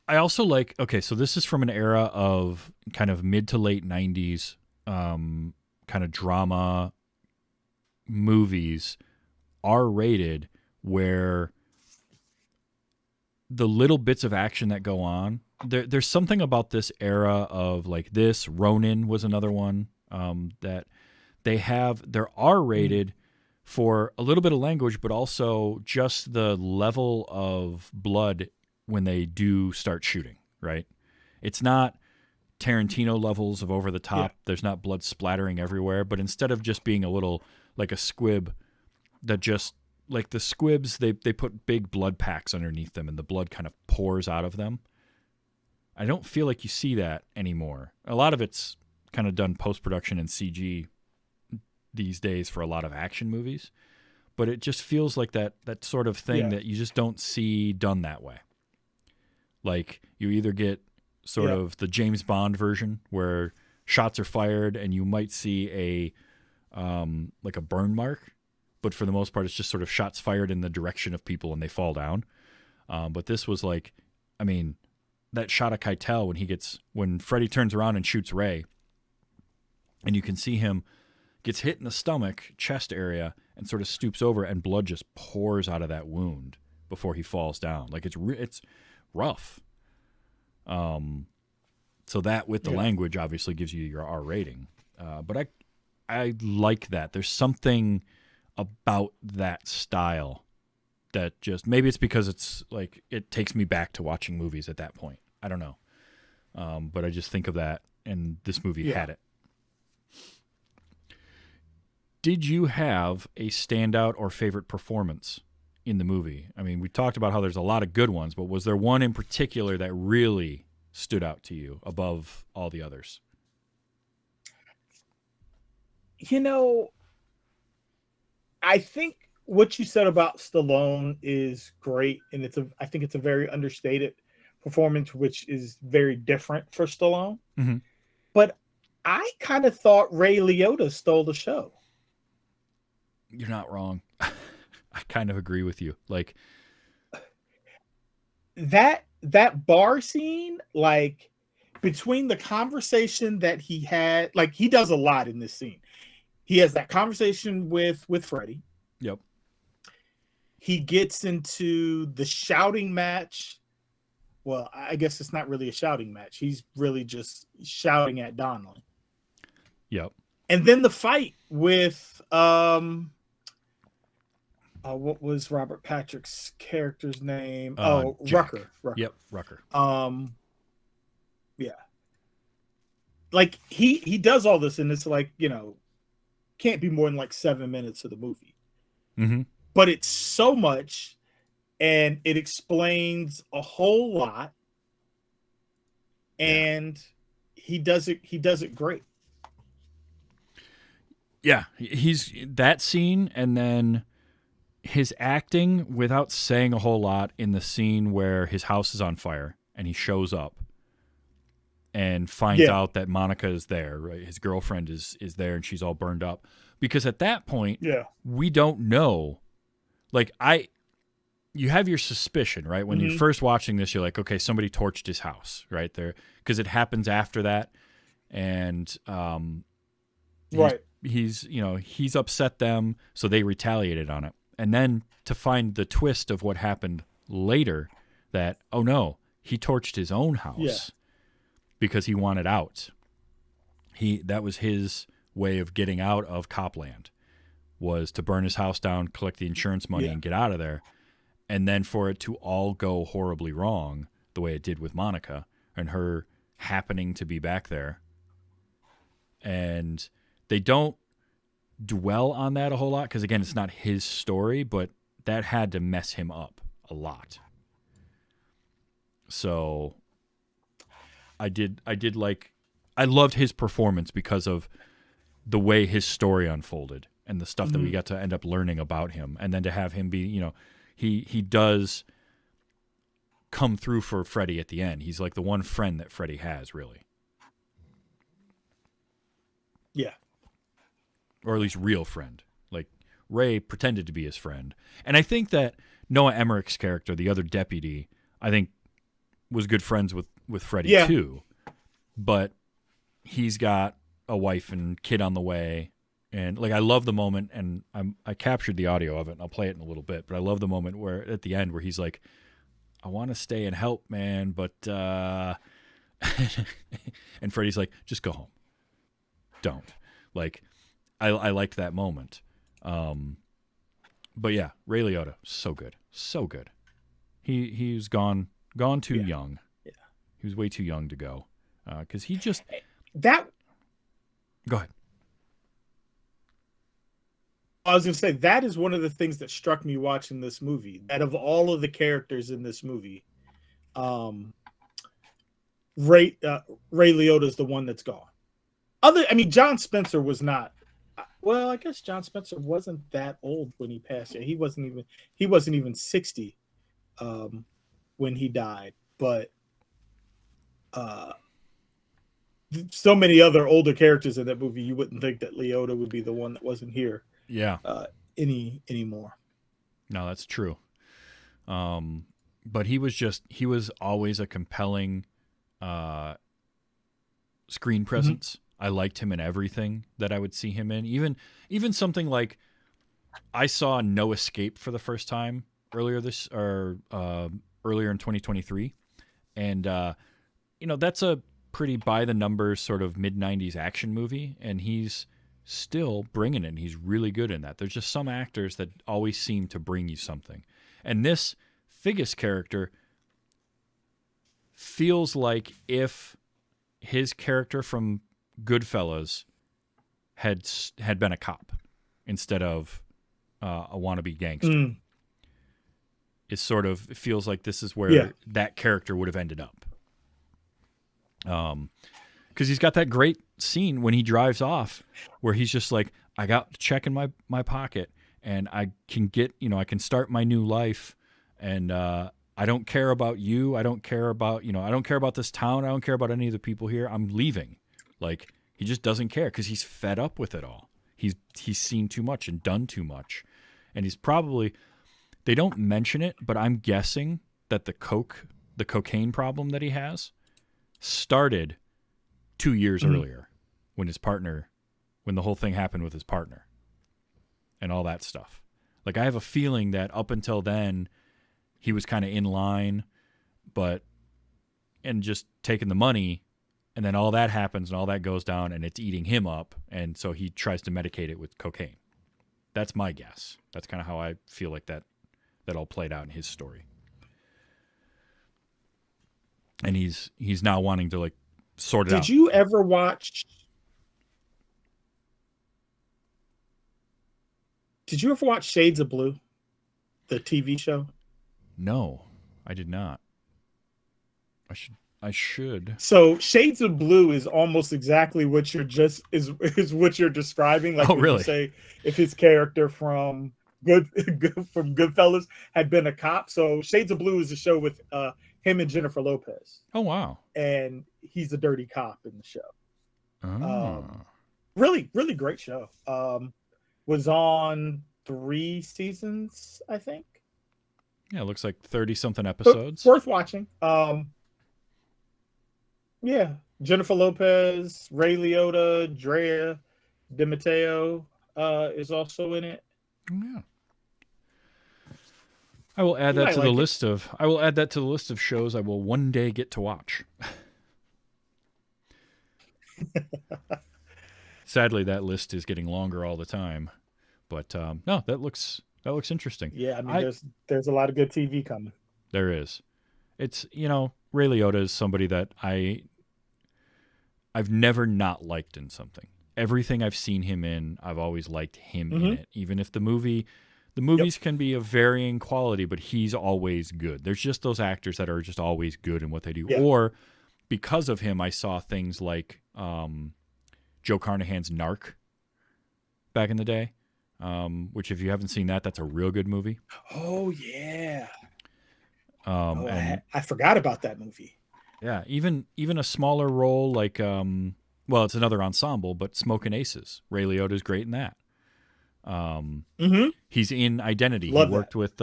I also like, okay, so this is from an era of kind of mid to late 90s kind of drama movies, R-rated, where the little bits of action that go on, there's something about this era of, like, this, Ronin was another one, that they're R-rated for a little bit of language, but also just the level of blood when they do start shooting, right? It's not Tarantino levels of over the top. Yeah. There's not blood splattering everywhere, but instead of just being a little, like a squib that just, like the squibs, they put big blood packs underneath them and the blood kind of pours out of them. I don't feel like you see that anymore. A lot of it's kind of done post-production and CG these days for a lot of action movies, but it just feels like that sort of thing that you just don't see done that way. Like, you either get sort of the James Bond version where shots are fired and you might see like a burn mark, but for the most part, it's just sort of shots fired in the direction of people and they fall down. But this was like, I mean, that shot of Keitel when Freddy turns around and shoots Ray, and you can see him gets hit in the stomach, chest area, and sort of stoops over, and blood just pours out of that wound before he falls down. Like, it's rough. So that with the language obviously gives you your R rating. But I like that. There's something about that style that just, maybe it's because it's like, it takes me back to watching movies at that point. I don't know. But I just think of that, and this movie had it. Did you have a standout or favorite performance in the movie? I mean, we talked about how there's a lot of good ones, but was there one in particular that really stood out to you above all the others? You know, I think what you said about Stallone is great, and I think it's a very understated performance, which is very different for Stallone. Mm-hmm. But I kind of thought Ray Liotta stole the show. You're not wrong. I kind of agree with you. Like that bar scene, like between the conversation that he had, like he does a lot in this scene. He has that conversation with Freddie. Yep. He gets into the shouting match. Well, I guess it's not really a shouting match. He's really just shouting at Donnelly. Yep. And then the fight with what was Robert Patrick's character's name? Jack. Rucker. Yep, Rucker. Yeah. Like he does all this, and it's like, you know, can't be more than like 7 minutes of the movie. Mm-hmm. But it's so much, and it explains a whole lot, and he does it great. Yeah, he's that scene, and then his acting without saying a whole lot in the scene where his house is on fire and he shows up and finds out that Monica is there, right? His girlfriend is there and she's all burned up. Because at that point, we don't know. Like you have your suspicion, right? When you're first watching this, you're like, okay, somebody torched his house, right there, because it happens after that, and he's upset them, so they retaliated on it. And then to find the twist of what happened later, that, oh no, he torched his own house because he wanted out. That was his way of getting out of Copland, was to burn his house down, collect the insurance money, and get out of there. And then for it to all go horribly wrong, the way it did with Monica and her happening to be back there. And they don't dwell on that a whole lot because, again, it's not his story, but that had to mess him up a lot. So I loved his performance because of the way his story unfolded and the stuff that we got to end up learning about him. And then to have him be, you know, he does come through for Freddie at the end. He's like the one friend that Freddie has, really. Yeah. Or at least real friend. Like Ray pretended to be his friend. And I think that Noah Emmerich's character, the other deputy, I think was good friends with Freddie too. But he's got a wife and kid on the way. And like I love the moment, and I captured the audio of it, and I'll play it in a little bit, but I love the moment where at the end where he's like, I want to stay and help, man, but and Freddie's like, just go home. Don't. Like I liked that moment. But yeah, Ray Liotta, so good. So good. He's gone too young. Yeah. He was way too young to go. Because he just that. Go ahead. I was going to say, that is one of the things that struck me watching this movie. That of all of the characters in this movie, Ray Liotta is the one that's gone. John Spencer was not. Well, I guess John Spencer wasn't that old when he passed. He wasn't even 60 when he died. But so many other older characters in that movie, you wouldn't think that Liotta would be the one that wasn't here. Yeah. Anymore. No, that's true. But he was always a compelling screen presence. I liked him in everything that I would see him in. Even something like I saw No Escape for the first time earlier in 2023. And that's a pretty by the numbers sort of mid-90s action movie, and he's still bringing it. He's really good in that. There's just some actors that always seem to bring you something. And this Figgis character feels like if his character from Goodfellas had been a cop instead of a wannabe gangster. It feels like this is where that character would have ended up. Because he's got that great scene when he drives off where he's just like, I got a check in my pocket and I can I can start my new life, and I don't care about you. I don't care about, I don't care about this town. I don't care about any of the people here. I'm leaving. Like, He just doesn't care because he's fed up with it all. He's seen too much and done too much. And he's probably, they don't mention it, but I'm guessing that the cocaine problem that he has started 2 years earlier when the whole thing happened with his partner and all that stuff. Like, I have a feeling that up until then, he was kind of in line, and just taking the money, and then all that happens and all that goes down and it's eating him up. And so he tries to medicate it with cocaine. That's my guess. That's kind of how I feel like that all played out in his story. And he's now wanting to, like, sort it out. Did you ever watch Shades of Blue, the TV show? No, I did not. I should. So Shades of Blue is almost exactly what you're is what you're describing. Like, really? You say if his character from Goodfellas had been a cop. So Shades of Blue is a show with him and Jennifer Lopez. Oh, wow. And he's a dirty cop in the show. Oh. Really, really great show. Was on 3 seasons, I think. Yeah, it looks like 30-something episodes. But worth watching. Yeah, Jennifer Lopez, Ray Liotta, Drea DiMatteo is also in it. Yeah. I will add that to the list of. I will add that to the list of shows I will one day get to watch. Sadly, that list is getting longer all the time, but no, that looks interesting. Yeah, I mean, there's a lot of good TV coming. There is. It's, Ray Liotta is somebody that I've never not liked in something. Everything I've seen him in, I've always liked him in it. Even if the movies can be of varying quality, but he's always good. There's just those actors that are just always good in what they do. Yeah. Or because of him, I saw things like Joe Carnahan's Narc back in the day, which if you haven't seen that, that's a real good movie. Oh, yeah. I forgot about that movie. Yeah, even a smaller role like, it's another ensemble, but Smokin' Aces. Ray Liotta's great in that. He's in Identity. He worked with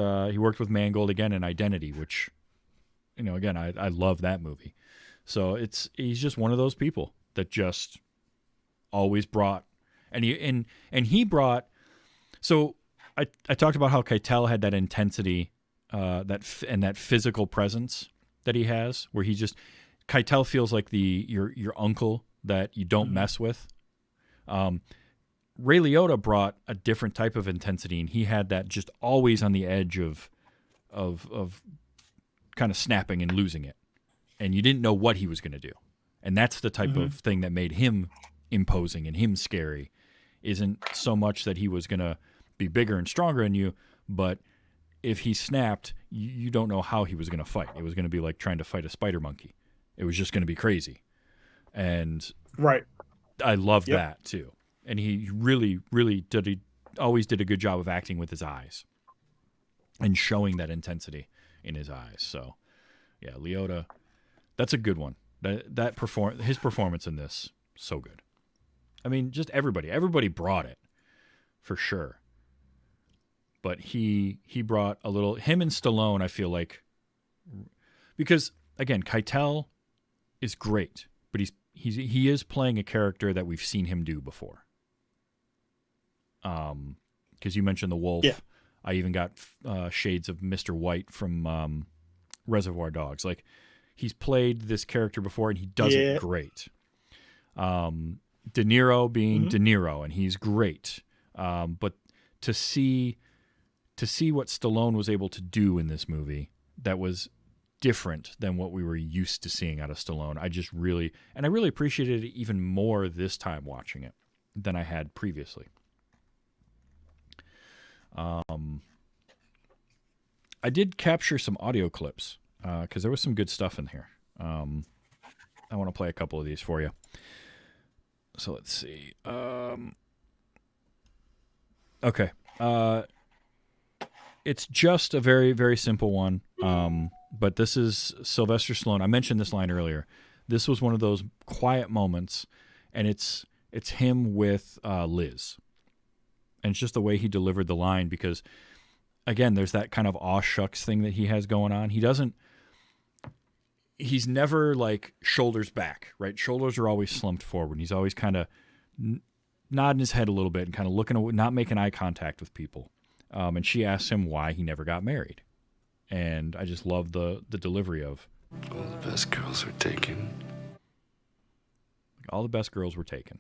Mangold again in Identity, which, again, I love that movie. So he's just one of those people that just always brought, and he brought. So I talked about how Keitel had that intensity, that physical presence that he has, where Keitel feels like your uncle that you don't mess with. Ray Liotta brought a different type of intensity, and he had that just always on the edge of kind of snapping and losing it, and you didn't know what he was going to do. And that's the type of thing that made him imposing and him scary. Isn't so much that he was going to be bigger and stronger than you, but if he snapped, you don't know how he was going to fight. It was going to be like trying to fight a spider monkey. It was just going to be crazy. And right, I love that too. And he really, really always did a good job of acting with his eyes and showing that intensity in his eyes. So, yeah, Liotta, that's a good one. His performance in this, so good. I mean, just everybody brought it for sure. But he brought a little, him and Stallone, I feel like, because again, Keitel is great, but he is playing a character that we've seen him do before. Because you mentioned the wolf. Yeah. I even got shades of Mr. White from Reservoir Dogs. Like, he's played this character before, and he does it great. De Niro being De Niro, and he's great. But to see what Stallone was able to do in this movie that was different than what we were used to seeing out of Stallone, I really appreciated it even more this time watching it than I had previously. I did capture some audio clips because there was some good stuff in here. I want to play a couple of these for you. So let's see. Okay. It's just a very, very simple one. But this is Sylvester Stallone. I mentioned this line earlier. This was one of those quiet moments, and it's him with Liz, and it's just the way he delivered the line, because again, there's that kind of aw shucks thing that he has going on. He's never like shoulders back, right? Shoulders are always slumped forward. He's always kind of nodding his head a little bit and kind of looking away, not making eye contact with people. And she asks him why he never got married. And I just love the delivery of, all the best girls were taken. All the best girls were taken.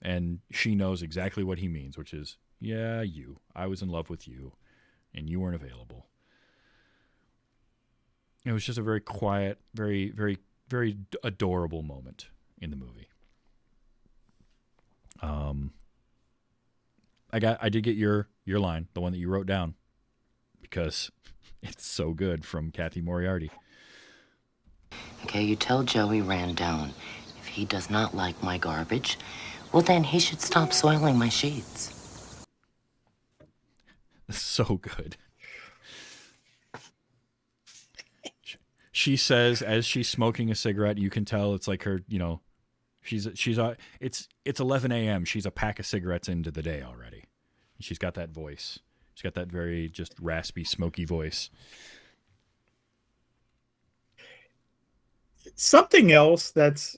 And she knows exactly what he means, which is, yeah, you. I was in love with you, and you weren't available. It was just a very quiet, very, very, very adorable moment in the movie. I did get your line, the one that you wrote down, because it's so good, from Kathy Moriarty. Okay, you tell Joe he ran down. If he does not like my garbage, well, then he should stop soiling my sheets. So good. She says, as she's smoking a cigarette, you can tell it's like her, it's 11 a.m. She's a pack of cigarettes into the day already. She's got that voice. She's got that very just raspy, smoky voice. Something else that's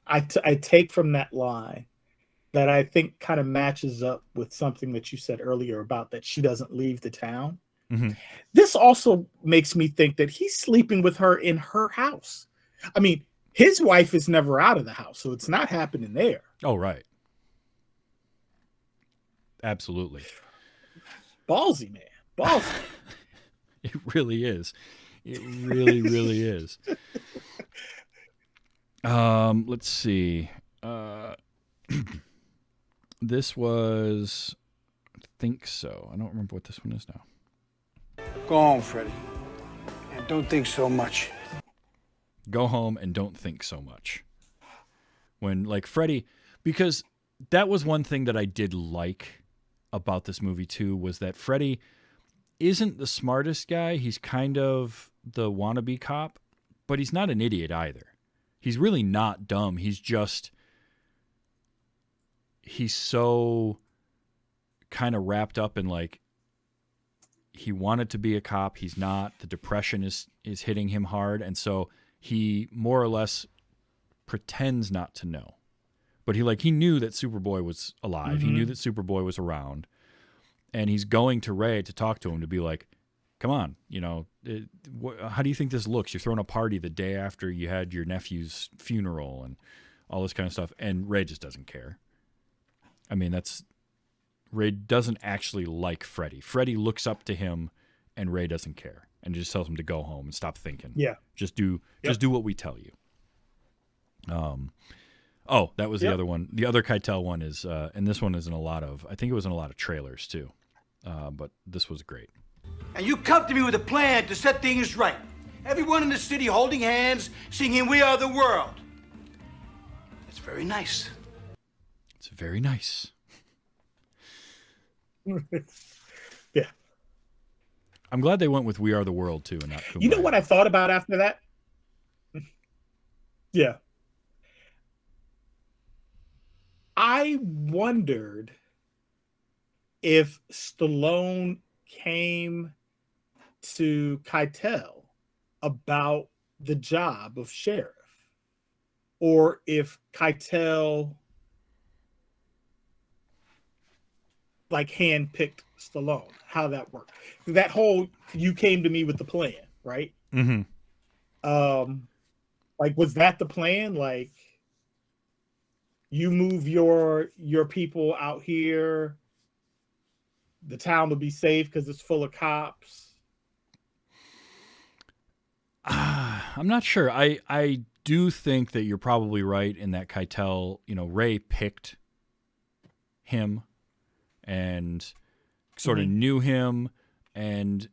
I take from that line that I think kind of matches up with something that you said earlier about that she doesn't leave the town. Mm-hmm. This also makes me think that he's sleeping with her in her house. I mean, his wife is never out of the house, so it's not happening there. Oh, right. Absolutely. Ballsy, man. Ballsy. It really is. It really, really is. Let's see. This was, I think so. I don't remember what this one is now. Go home, Freddie. And don't think so much. Go home and don't think so much. When, like, Freddie, because that was one thing that I did like about this movie too, was that Freddie isn't the smartest guy. He's kind of the wannabe cop, but he's not an idiot either. He's really not dumb. He's so kind of wrapped up in, like, he wanted to be a cop. He's not. The depression is hitting him hard. And so he more or less pretends not to know. But he knew that Superboy was alive. Mm-hmm. He knew that Superboy was around. And he's going to Ray to talk to him, to be like, come on, how do you think this looks? You're throwing a party the day after you had your nephew's funeral and all this kind of stuff. And Ray just doesn't care. I mean, Ray doesn't actually like Freddie. Freddie looks up to him, and Ray doesn't care, and just tells him to go home and stop thinking. Yeah, just do what we tell you. Oh, that was the other one. The other Keitel one is, and this one is in a lot of. I think it was in a lot of trailers too, but this was great. And you come to me with a plan to set things right. Everyone in the city holding hands, singing "We Are the World." It's very nice. It's very nice. Yeah. I'm glad they went with "We Are the World" too, and not Kumbaya. You know what I thought about after that? Yeah. I wondered if Stallone came to Keitel about the job of sheriff, or if Keitel handpicked Stallone, how that worked. That whole, you came to me with the plan, right? Mm-hmm. Was that the plan? Like, you move your people out here, the town will be safe because it's full of cops. I'm not sure. I do think that you're probably right in that Keitel, Ray picked him and sort of knew him and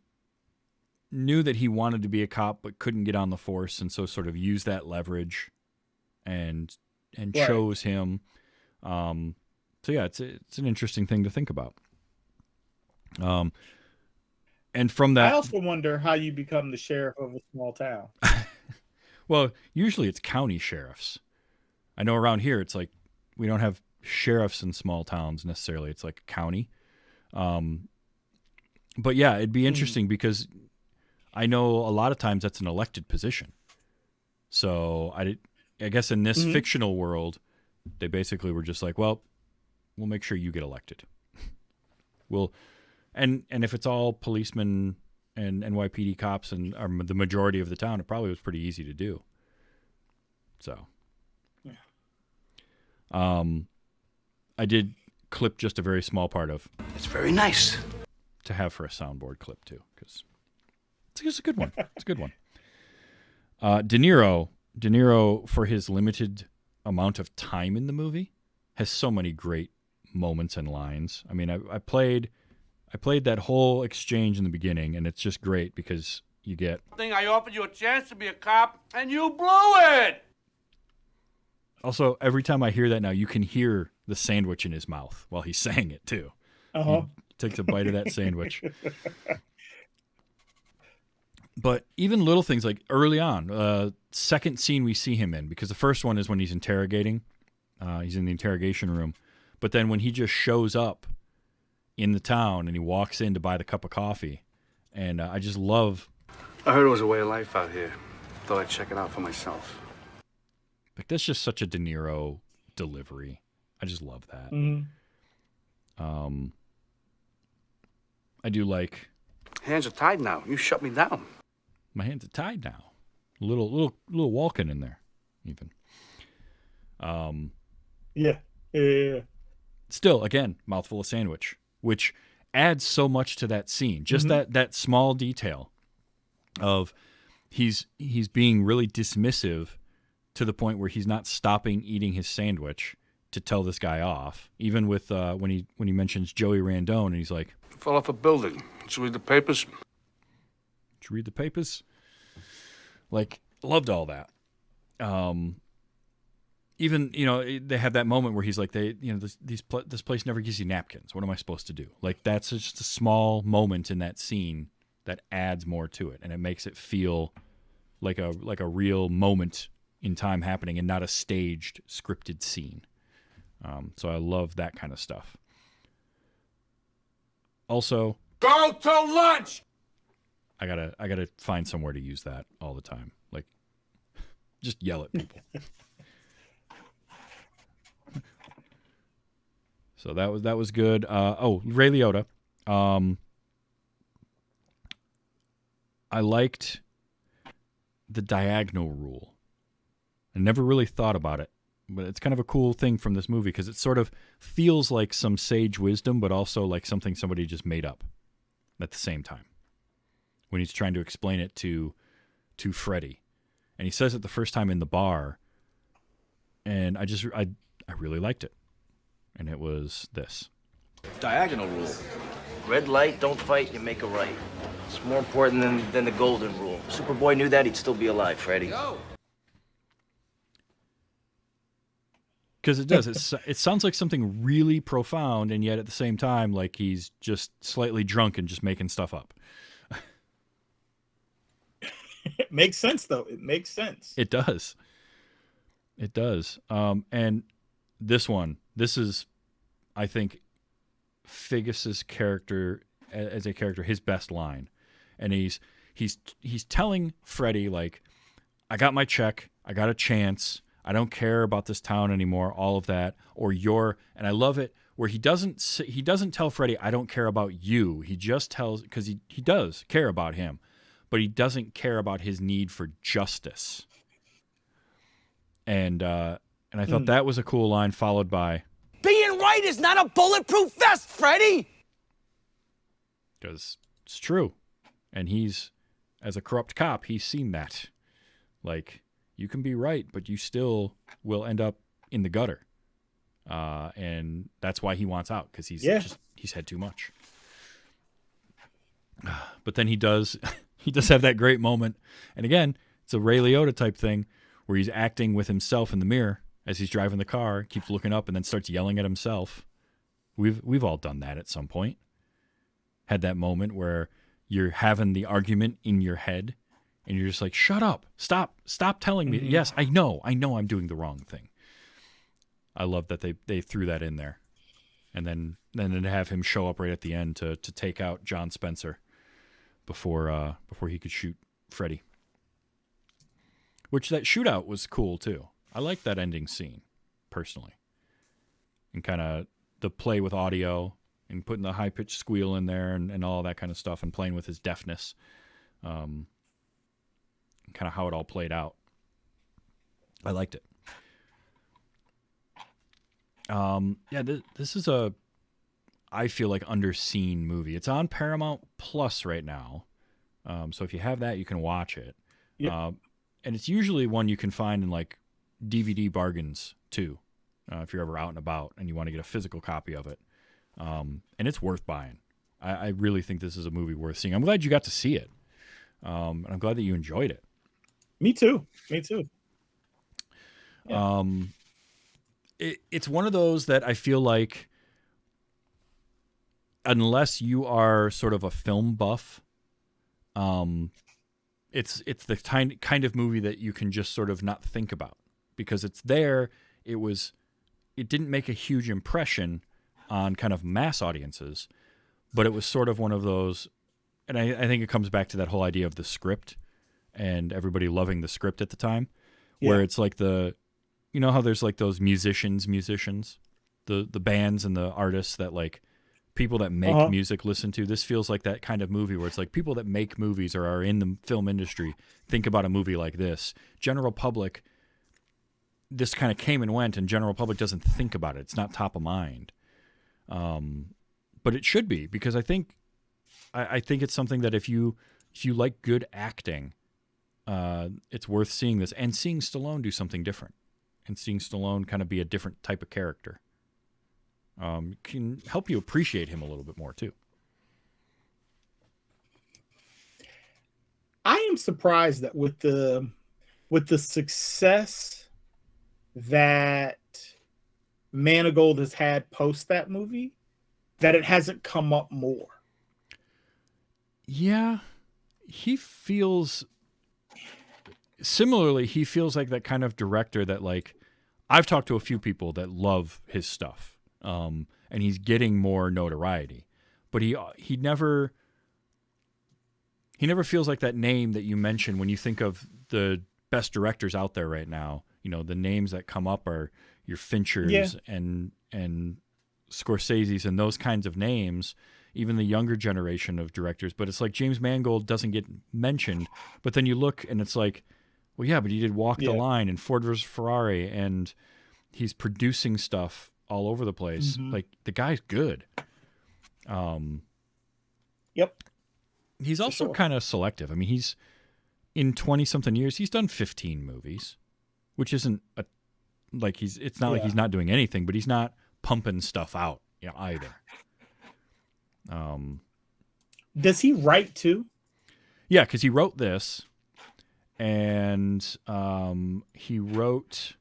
knew that he wanted to be a cop but couldn't get on the force, and so sort of used that leverage and right. Chose him. So yeah, it's an interesting thing to think about. And from that, I also wonder how you become the sheriff of a small town. Well, usually it's county sheriffs. I know around here it's like have sheriffs in small towns necessarily. It's like a county. But yeah, it'd be interesting because I know a lot of times that's an elected position. So I guess in this fictional world, they basically were just like, well, we'll make sure you get elected. And if it's all policemen and NYPD cops and the majority of the town, it probably was pretty easy to do. So, I did clip just a very small part of. It's very nice. To have for a soundboard clip too, because it's a good one. It's a good one. De Niro, for his limited amount of time in the movie, has so many great moments and lines. I mean, I played that whole exchange in the beginning, and it's just great because you get. I offered you a chance to be a cop, and you blew it. Also, every time I hear that now, you can hear the sandwich in his mouth while he's saying it too. He takes a bite of that sandwich. But even little things like early on, second scene we see him in, because the first one is when he's interrogating. He's in the interrogation room. But then when he just shows up in the town and he walks in to buy the cup of coffee, and I just love. I heard it was a way of life out here. Thought I'd check it out for myself. Like, that's just such a De Niro delivery. I just love that. I do like. Hands are tied now. You shut me down. My hands are tied now. A little walking in there, even. Yeah. Still, again, mouthful of sandwich, which adds so much to that scene. Just that small detail of he's being really dismissive to the point where he's not stopping eating his sandwich to tell this guy off. Even with when he mentions Joey Randone, and he's like, Fell off a building. Did you read the papers? Did you read the papers? Like, loved all that. Even, they have that moment where he's like, this place never gives you napkins. What am I supposed to do? Like, that's just a small moment in that scene that adds more to it, and it makes it feel like a real moment in time happening and not a staged, scripted scene. So I love that kind of stuff. Also, Go to lunch. I gotta find somewhere to use that all the time. Like, just yell at people. So that was good. Ray Liotta. I liked the diagonal rule. I never really thought about it, but it's kind of a cool thing from this movie because it sort of feels like some sage wisdom, but also like something somebody just made up at the same time when he's trying to explain it to Freddy. And he says it the first time in the bar, and I really liked it. And it was this. Diagonal rule. Red light, don't fight, you make a right. It's more important than the golden rule. If Superboy knew that, he'd still be alive, Freddy. Because it does. It sounds like something really profound, and yet at the same time, like he's just slightly drunk and just making stuff up. It makes sense, though. It makes sense. It does. It does. And this is, I think, Figgis's character as a character, his best line, and he's telling Freddy, like, I got my check, I got a chance. I don't care about this town anymore, all of that, and I love it where he doesn't tell Freddy, I don't care about you. He just tells, because he does care about him, but he doesn't care about his need for justice. And I thought that was a cool line, followed by, Being right is not a bulletproof vest, Freddy! because it's true. And he's, as a corrupt cop, he's seen that. Like, you can be right, but you still will end up in the gutter. And that's why he wants out, because he's had too much. But then he does have that great moment. And again, it's a Ray Liotta type thing where he's acting with himself in the mirror as he's driving the car, keeps looking up and then starts yelling at himself. We've all done that at some point. Had that moment where you're having the argument in your head and you're just like, shut up, stop telling me. Yes, I know I'm doing the wrong thing. I love that they threw that in there, and then to have him show up right at the end to take out John Spencer before he could shoot Freddy. Which that shootout was cool too. I like that ending scene personally, and kind of the play with audio and putting the high pitched squeal in there and all that kind of stuff, and playing with his deafness, kind of how it all played out. I liked it. This is I feel like underseen movie. It's on Paramount Plus right now, so if you have that, you can watch it. Yep. And it's usually one you can find in like DVD bargains too, if you're ever out and about and you want to get a physical copy of it. And it's worth buying. I really think this is a movie worth seeing. I'm glad you got to see it, and I'm glad that you enjoyed it. Me too. Yeah. It's one of those that I feel like, unless you are sort of a film buff, it's the kind of movie that you can just sort of not think about, because it's there. It didn't make a huge impression on kind of mass audiences, but it was sort of one of those, and I think it comes back to that whole idea of the script and everybody loving the script at the time, where it's like you know how there's like those musicians, the bands and the artists that like people that make music listen to. This feels like that kind of movie where it's like people that make movies or are in the film industry think about a movie like this. General public, this kind of came and went, and general public doesn't think about it. It's not top of mind. But it should be, because I think it's something that if you like good acting, it's worth seeing this, and seeing Stallone do something different, and seeing Stallone kind of be a different type of character. Can help you appreciate him a little bit more too. I am surprised that with the success that Mangold has had post that movie, that it hasn't come up more. Yeah, he feels similarly. He feels like that kind of director that, like, I've talked to a few people that love his stuff, and he's getting more notoriety, but he never feels like that name that you mentioned when you think of the best directors out there right now. You know, the names that come up are your Finchers and Scorsese's and those kinds of names, even the younger generation of directors. But it's like James Mangold doesn't get mentioned, but then you look and it's like, well, yeah, but he did Walk the Line and Ford versus Ferrari, and he's producing stuff all over the place. Mm-hmm. Like, the guy's good. Yep. He's also kind of selective. I mean, he's in 20-something years, he's done 15 movies, which isn't it's not like he's not doing anything, but he's not pumping stuff out, either. Does he write too? Yeah, because he wrote this, and he wrote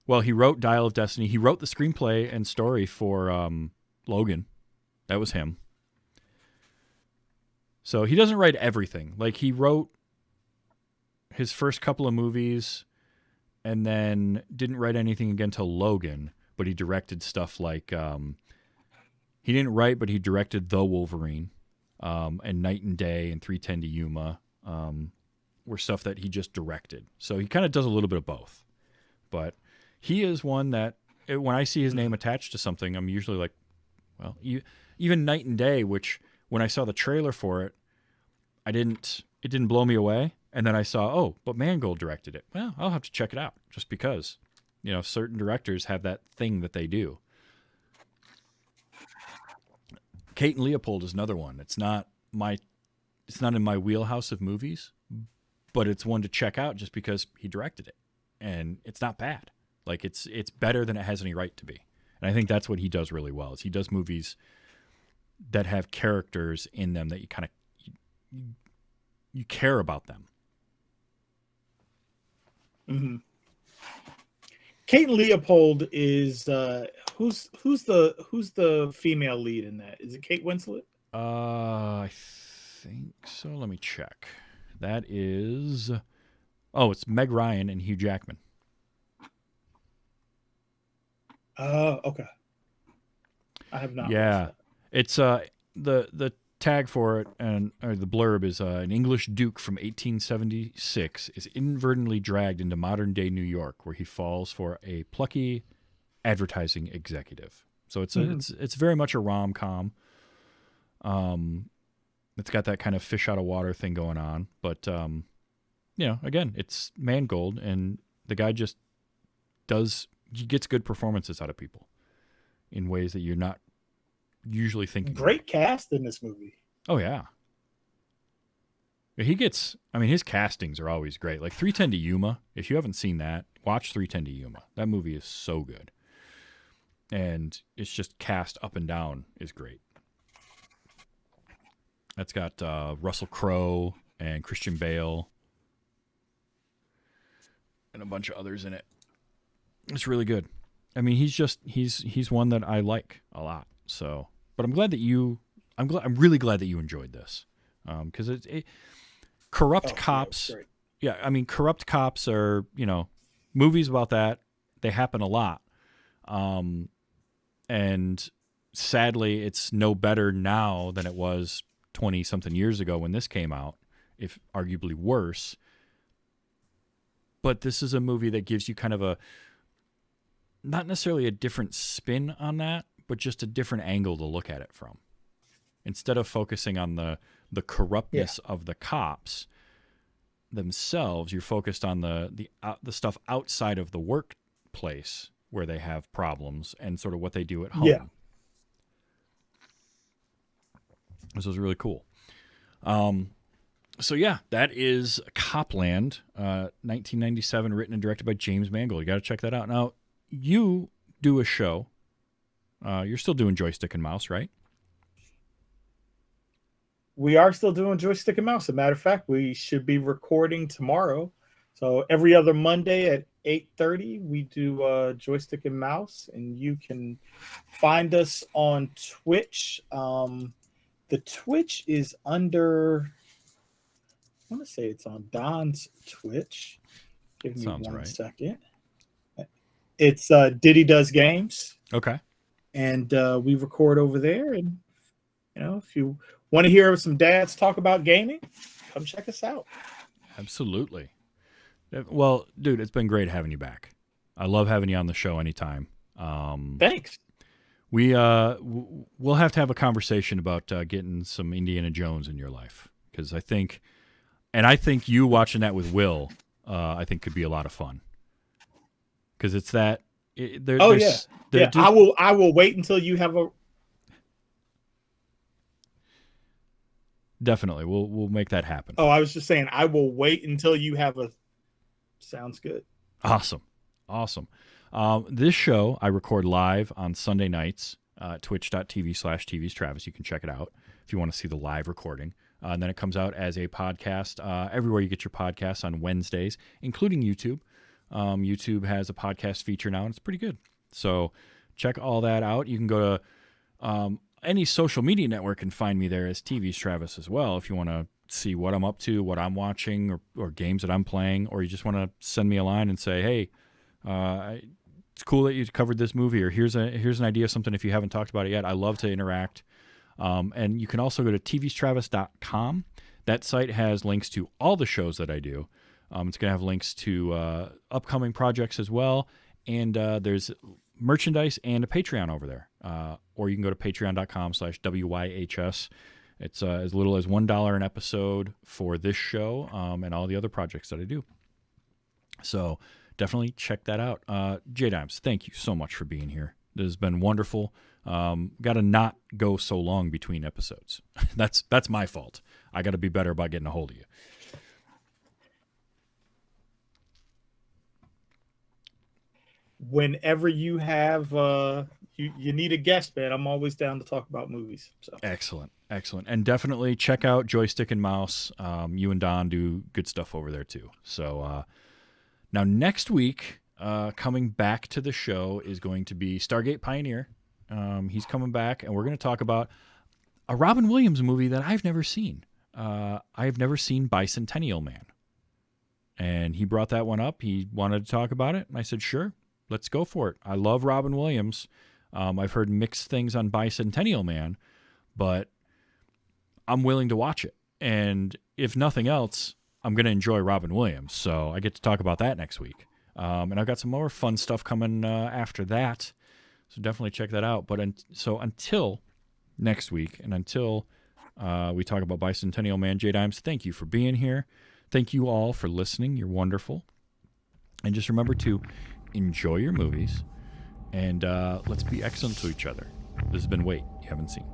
Dial of Destiny. He wrote the screenplay and story for Logan. That was him. So he doesn't write everything. Like, he wrote his first couple of movies and then didn't write anything again till Logan, but he directed stuff like he didn't write, but he directed The Wolverine, and Night and Day and 3:10 to Yuma were stuff that he just directed. So he kind of does a little bit of both. But he is one that when I see his name attached to something, I'm usually like, well, even Night and Day, which when I saw the trailer for it, it didn't blow me away. And then I saw, but Mangold directed it. Well, I'll have to check it out, just because, certain directors have that thing that they do. Kate and Leopold is another one. It's not in my wheelhouse of movies, but it's one to check out just because he directed it, and it's not bad. Like, it's better than it has any right to be. And I think that's what he does really well. Is he does movies that have characters in them that you kind of you care about them. Mm-hmm. Kate Leopold is who's the female lead in that? Is it Kate Winslet? I think so. Let me check. That is, it's Meg Ryan and Hugh Jackman. Okay. I have not. Yeah, watched it's the tag for it or the blurb is an English duke from 1876 is inadvertently dragged into modern day New York, where he falls for a plucky advertising executive. So it's it's very much a rom-com. It's got that kind of fish out of water thing going on, but again, it's Mangold, and the guy just he gets good performances out of people in ways that you're not usually thinking. Great cast in this movie. Oh yeah. His castings are always great. Like 310 to Yuma, if you haven't seen that, watch 310 to Yuma. That movie is so good. And it's just cast up and down is great. That's got Russell Crowe and Christian Bale and a bunch of others in it. It's really good. I mean, he's one that I like a lot. So, but I'm really glad that you enjoyed this, because corrupt cops. Yeah, I mean, corrupt cops are movies about that. They happen a lot, and sadly, it's no better now than it was 20-something years ago when this came out, if arguably worse. But this is a movie that gives you kind of not necessarily a different spin on that, but just a different angle to look at it from. Instead of focusing on the corruptness of the cops themselves, you're focused on the stuff outside of the workplace where they have problems and sort of what they do at home. Yeah. This was really cool. So yeah, that is Copland, 1997, written and directed by James Mangold. You got to check that out. Now, you do a show. You're still doing Joystick and Mouse, right? We are still doing Joystick and Mouse. As a matter of fact, we should be recording tomorrow. So every other Monday at 8:30, we do Joystick and Mouse, and you can find us on Twitch. The Twitch is under, I want to say it's on Don's Twitch. Give me one second. It's Diddy Does Games. Okay. And we record over there. And, if you want to hear some dads talk about gaming, come check us out. Absolutely. Well, dude, it's been great having you back. I love having you on the show anytime. Thanks. We'll have to have a conversation about getting some Indiana Jones in your life, because I think you watching that with Will, I think could be a lot of fun. Because it's that. I will wait until you have a. Definitely, we'll make that happen. Oh, I was just saying, I will wait until you have a. Sounds good. Awesome. This show I record live on Sunday nights, twitch.tv/TV's Travis. You can check it out if you want to see the live recording. And then it comes out as a podcast everywhere you get your podcasts on Wednesdays, including YouTube. YouTube has a podcast feature now, and it's pretty good. So check all that out. You can go to any social media network and find me there as TV's Travis as well, if you want to see what I'm up to, what I'm watching, or games that I'm playing, or you just want to send me a line and say, hey, it's cool that you covered this movie, or here's an idea of something if you haven't talked about it yet. I love to interact. And you can also go to tvstravis.com. That site has links to all the shows that I do. It's going to have links to upcoming projects as well. And there's merchandise and a Patreon over there. Or you can go to patreon.com/WYHS. It's as little as $1 an episode for this show and all the other projects that I do. So definitely check that out. JayDimes, thank you so much for being here. This has been wonderful. Got to not go so long between episodes. That's my fault. I got to be better about getting a hold of you. Whenever you have you need a guest, man, I'm always down to talk about movies. So excellent, and definitely check out Joystick and Mouse. You and Don do good stuff over there too. So now next week, coming back to the show is going to be Stargate Pioneer. He's coming back, and we're going to talk about a Robin Williams movie that I've never seen. I've never seen Bicentennial Man. And he brought that one up. He wanted to talk about it, and I said, sure. let's go for it. I love Robin Williams. I've heard mixed things on Bicentennial Man, but I'm willing to watch it. And if nothing else, I'm going to enjoy Robin Williams. So I get to talk about that next week. And I've got some more fun stuff coming after that. So definitely check that out. But so until next week, and until we talk about Bicentennial Man, JayDimes, thank you for being here. Thank you all for listening. You're wonderful. And just remember to enjoy your movies, and let's be excellent to each other. This has been Wait, You Haven't Seen.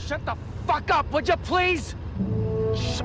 Shut the fuck up, would you please? Shut